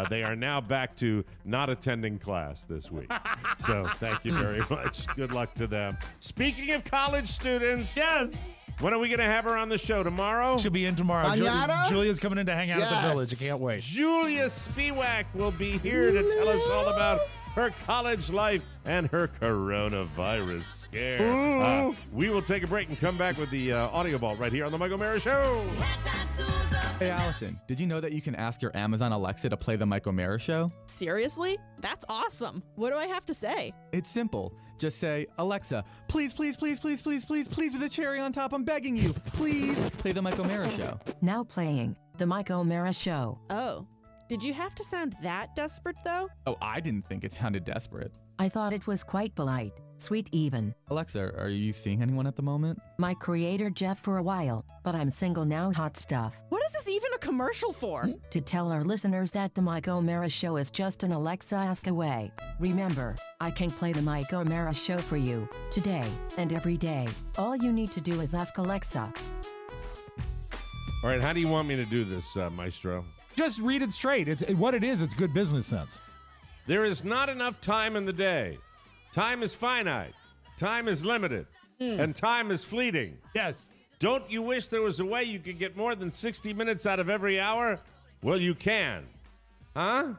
They are now back to not attending class this week. So thank you very much. Good luck to them. Speaking of college students. Yes. When are we going to have her on the show? Tomorrow? She'll be in tomorrow. Julia's coming in to hang out at the Village. I can't wait. Julia Spiewak will be here to tell us all about her college life and her coronavirus scare. We will take a break and come back with the audio vault right here on the Michael Mara Show. Hey, Allison, did you know that you can ask your Amazon Alexa to play the Michael Mara Show? Seriously? That's awesome. What do I have to say? It's simple. Just say, Alexa, please, please, please, please, please, please, please, with a cherry on top, I'm begging you, please play the Michael Mara Show. Now playing the Michael Mara Show. Oh, did you have to sound that desperate, though? Oh, I didn't think it sounded desperate. I thought it was quite polite. Sweet even. Alexa, are you seeing anyone at the moment? My creator Jeff for a while, but I'm single now. Hot stuff. What is this even a commercial for? To tell our listeners that the Mike O'Mara Show is just an Alexa ask away. Remember, I can play the Mike O'Mara Show for you, today and every day. All you need to do is ask Alexa. All right, how do you want me to do this, Maestro? Just read it straight. It's what it is. It's good business sense. There is not enough time in the day. Time is finite. Time is limited. And time is fleeting. Yes. Don't you wish there was a way you could get more than 60 minutes out of every hour? Well, you can. Huh?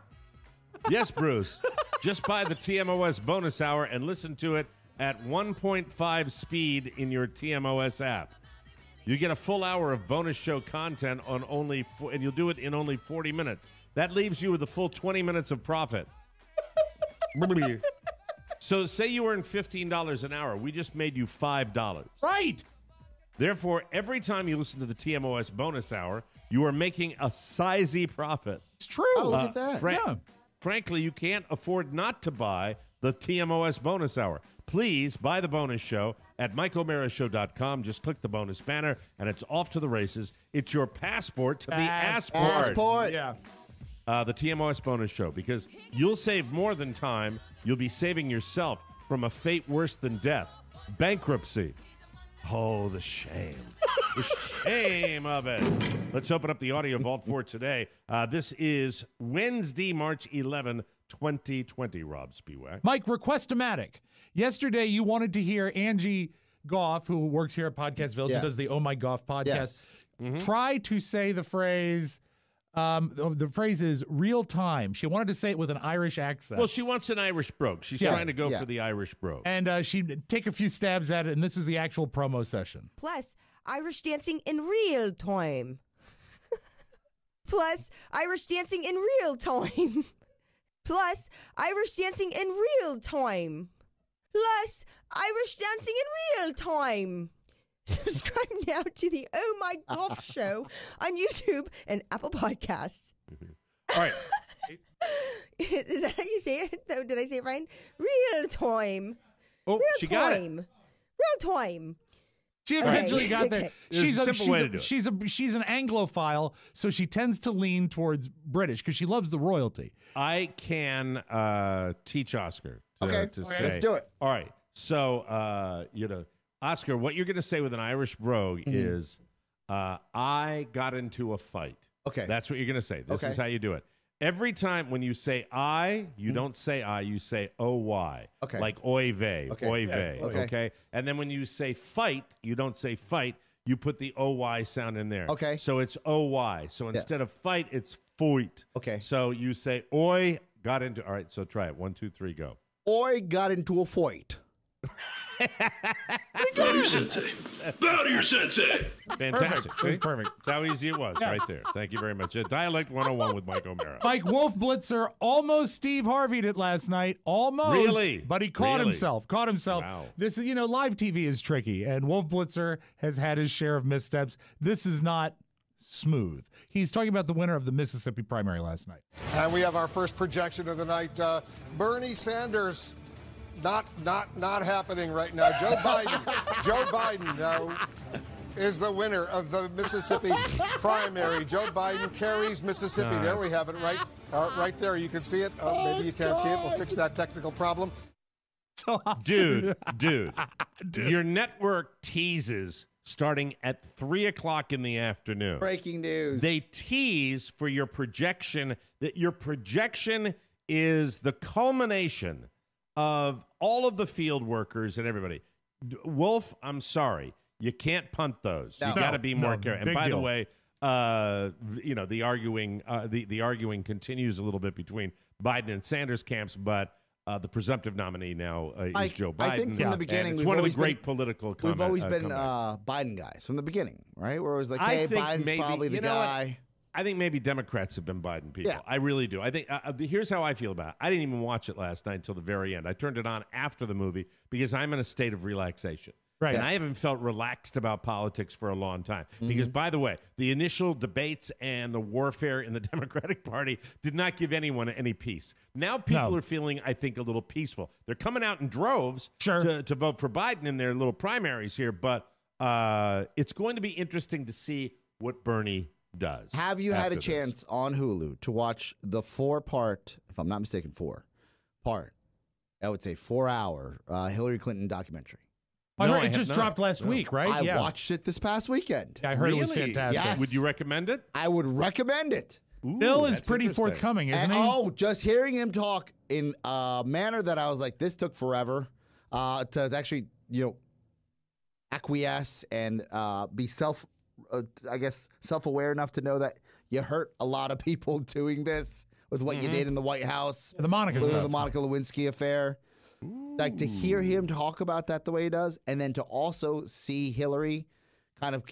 Yes, Bruce. Just buy the TMOS bonus hour and listen to it at 1.5 speed in your TMOS app. You get a full hour of bonus show content on and you'll do it in only 40 minutes. That leaves you with a full 20 minutes of profit. So say you earn $15 an hour. We just made you $5. Right. Therefore, every time you listen to the TMOS bonus hour, you are making a sizey profit. It's true. Oh, look at that. Frankly, you can't afford not to buy the TMOS bonus hour. Please buy the bonus show at MikeO'MaraShow.com. Just click the bonus banner, and it's off to the races. It's your passport to the passport. Yeah. The TMOS bonus show, because you'll save more than time. You'll be saving yourself from a fate worse than death, bankruptcy. Oh, the shame. The shame of it. Let's open up the audio vault for today. This is Wednesday, March 11, 2020, Rob Spiewak. Mike, Request-O-Matic. Yesterday, you wanted to hear Angie Goff, who works here at Podcast Village, who does the Oh My Goff podcast, try to say the phrase... the phrase is real time. She wanted to say it with an Irish accent. Well, she wants an Irish brogue. She's trying to go for the Irish brogue. And she'd take a few stabs at it, and this is the actual promo session. Plus, Irish dancing in real time. Plus, Irish dancing in real time. Plus, Irish dancing in real time. Plus, Irish dancing in real time. Subscribe now to the Oh My Golf Show on YouTube and Apple Podcasts. All right. Is that how you say it? Did I say it right? Real time. Oh, real she time. got it. Real time. She eventually got there. Okay. She's a simple way to do it. She's an Anglophile, so she tends to lean towards British because she loves the royalty. I can teach Oscar to say. Let's do it. All right. So, Oscar, what you're going to say with an Irish brogue is, I got into a fight. Okay. That's what you're going to say. This is how you do it. Every time when you say I, you don't say I, you say O-Y. Okay. Like oy vey, Okay. oy vey. Yeah, okay. Okay. And then when you say fight, you don't say fight, you put the O-Y sound in there. Okay. So it's O-Y. So instead of fight, it's fight. Okay. So you say oi, got into, all right, so try it. 1, 2, 3, go. I got into a fight. Bow to your sensei. Bow to your sensei. Fantastic. Perfect. Perfect. That's how easy it was right there. Thank you very much. Dialect 101 with Mike O'Mara. Mike Wolf Blitzer almost Steve Harvey'd it last night. Almost. Really? But he caught himself. Wow. This is, live TV is tricky, and Wolf Blitzer has had his share of missteps. This is not smooth. He's talking about the winner of the Mississippi primary last night. And we have our first projection of the night. Bernie Sanders. Not happening right now. Joe Biden is the winner of the Mississippi primary. Joe Biden carries Mississippi. There we have it, right there. You can see it. Maybe you can't see it. We'll fix that technical problem. Dude, your network teases starting at 3 o'clock in the afternoon. Breaking news. They tease for your projection that your projection is the culmination of all of the field workers and everybody. Wolf, I'm sorry. You can't punt those. You got to be more careful. And by the way, the arguing continues a little bit between Biden and Sanders camps, but the presumptive nominee now is Joe Biden. I think from the beginning, it's one of the great political. We've always been Biden guys from the beginning, right? Where it was like, hey, Biden's probably the guy. I think maybe Democrats have been Biden people. Yeah. I really do. I think here's how I feel about it. I didn't even watch it last night until the very end. I turned it on after the movie because I'm in a state of relaxation. Right. And I haven't felt relaxed about politics for a long time. Because, by the way, the initial debates and the warfare in the Democratic Party did not give anyone any peace. Now people are feeling, I think, a little peaceful. They're coming out in droves to vote for Biden in their little primaries here. But it's going to be interesting to see what Bernie does. Have you had a chance on Hulu to watch the 4-part, if I'm not mistaken, 4-part, I would say 4-hour Hillary Clinton documentary? I heard it just dropped last week, right? I watched it this past weekend. Yeah, I heard it was fantastic. Yes. Would you recommend it? I would recommend it. Ooh, Bill is pretty forthcoming, isn't he? Oh, just hearing him talk in a manner that I was like, this took forever to actually, acquiesce and be self-aware enough to know that you hurt a lot of people doing this with what you did in the White House. The Monica Lewinsky affair. Ooh. Like to hear him talk about that the way he does, and then to also see Hillary kind of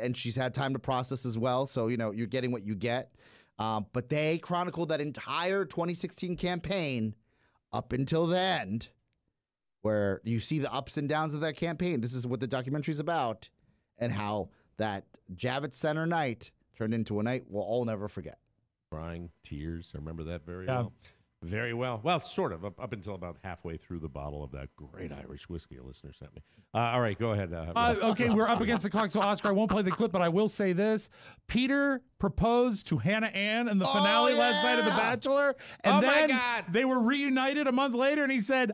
and she's had time to process as well. So, you're getting what you get. But they chronicled that entire 2016 campaign up until the end, where you see the ups and downs of that campaign. This is what the documentary's about, and how that Javits Center night turned into a night we'll all never forget. Crying, tears. I remember that very well. Very well. Well, sort of, up until about halfway through the bottle of that great Irish whiskey a listener sent me. All right, go ahead. Okay, we're up against the clock, so Oscar, I won't play the clip, but I will say this. Peter proposed to Hannah Ann in the finale last night of The Bachelor, and then they were reunited a month later, and he said,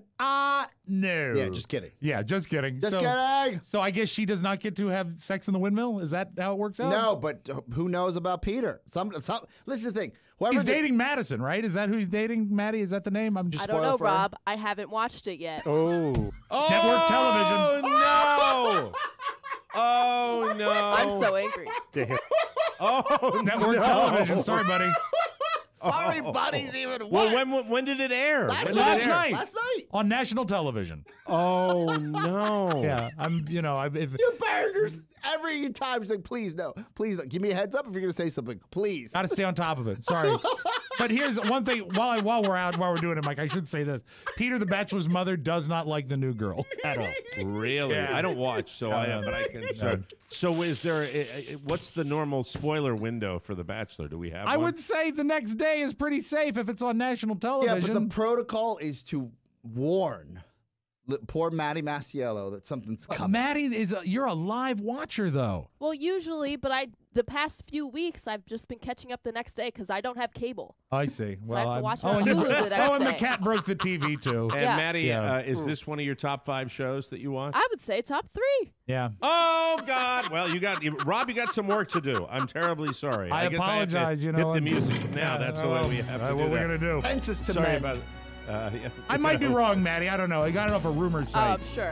no. Yeah, just kidding. Yeah, just kidding. Just kidding. So I guess she does not get to have sex in the windmill? Is that how it works out? No, but who knows about Peter? Listen to the thing. He's dating Madison, right? Is that who he's dating, Maddie? Is that the name? I'm just I don't know, Rob. I haven't watched it yet. Oh. Network television. No. Oh, no. I'm so angry. Damn. Oh, Network television. Sorry, buddy. Sorry, buddy's even Well, when did it air? Last night. Last night. On national television. Oh, no. Yeah, if You burners every time. She's like, please, no. Please, no. Give me a heads up if you're going to say something. Please. Got to stay on top of it. Sorry. But here's one thing. While we're doing it, Mike, I should say this. Peter the Bachelor's mother does not like the new girl at all. Really? Yeah. I don't watch, so but I can. So is there? What's the normal spoiler window for The Bachelor? Do we have? I would say the next day is pretty safe if it's on national television. Yeah, but the protocol is to warn poor Maddie Masiello that something's coming. Maddie you're a live watcher though. Well, usually, but the past few weeks I've just been catching up the next day because I don't have cable. I see. So I have to watch it on Hulu the next day. And the cat broke the TV too. And Maddie, is this one of your top 5 shows that you watch? I would say top 3. Yeah. Oh God! Well, Rob. You got some work to do. I'm terribly sorry. I guess apologize. I have to hit the music now. That's the way we have to do what that. we're gonna do. Fences to Sorry men. about it. I might be wrong, Maddie. I don't know. I got it off a rumor site. I'm sure.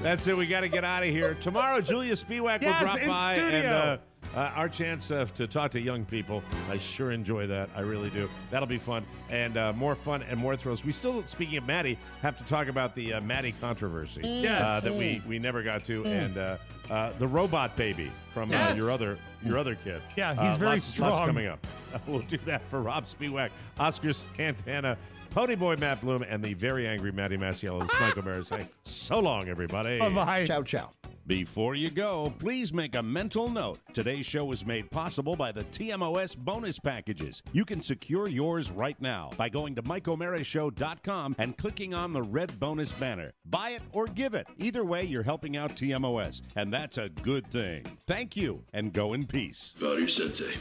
That's it. We got to get out of here. Tomorrow, Julia Spiewak will drop by. Studio. And our chance to talk to young people. I sure enjoy that. I really do. That'll be fun. And more fun and more thrills. We still, speaking of Maddie, have to talk about the Maddie controversy. Yes. That we never got to. And the robot baby from your other kid. Yeah, he's very strong. Lots coming up. We'll do that for Rob Spiewak, Oscar Santana, Ponyboy Matt Bloom, and the very angry Maddie Masiello. It's Mike O'Mara saying, so long, everybody. Bye-bye. Ciao, ciao. Before you go, please make a mental note. Today's show was made possible by the TMOS bonus packages. You can secure yours right now by going to MikeO'MaraShow.com and clicking on the red bonus banner. Buy it or give it. Either way, you're helping out TMOS, and that's a good thing. Thank you, and go in peace. Bow to your sensei.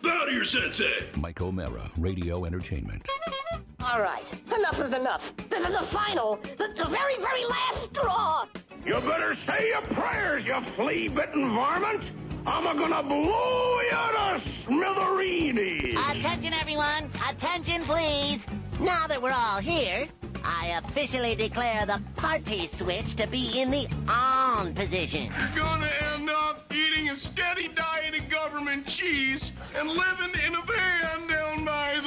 Bow to your sensei. Mike O'Mara, Radio Entertainment. All right, enough is enough. This is the final, the very, very last straw. You better say your prayers, you flea-bitten varmint. I'm gonna blow you to smithereens. Attention, everyone. Attention, please. Now that we're all here, I officially declare the party switch to be in the on position. You're gonna end up eating a steady diet of government cheese and living in a van down by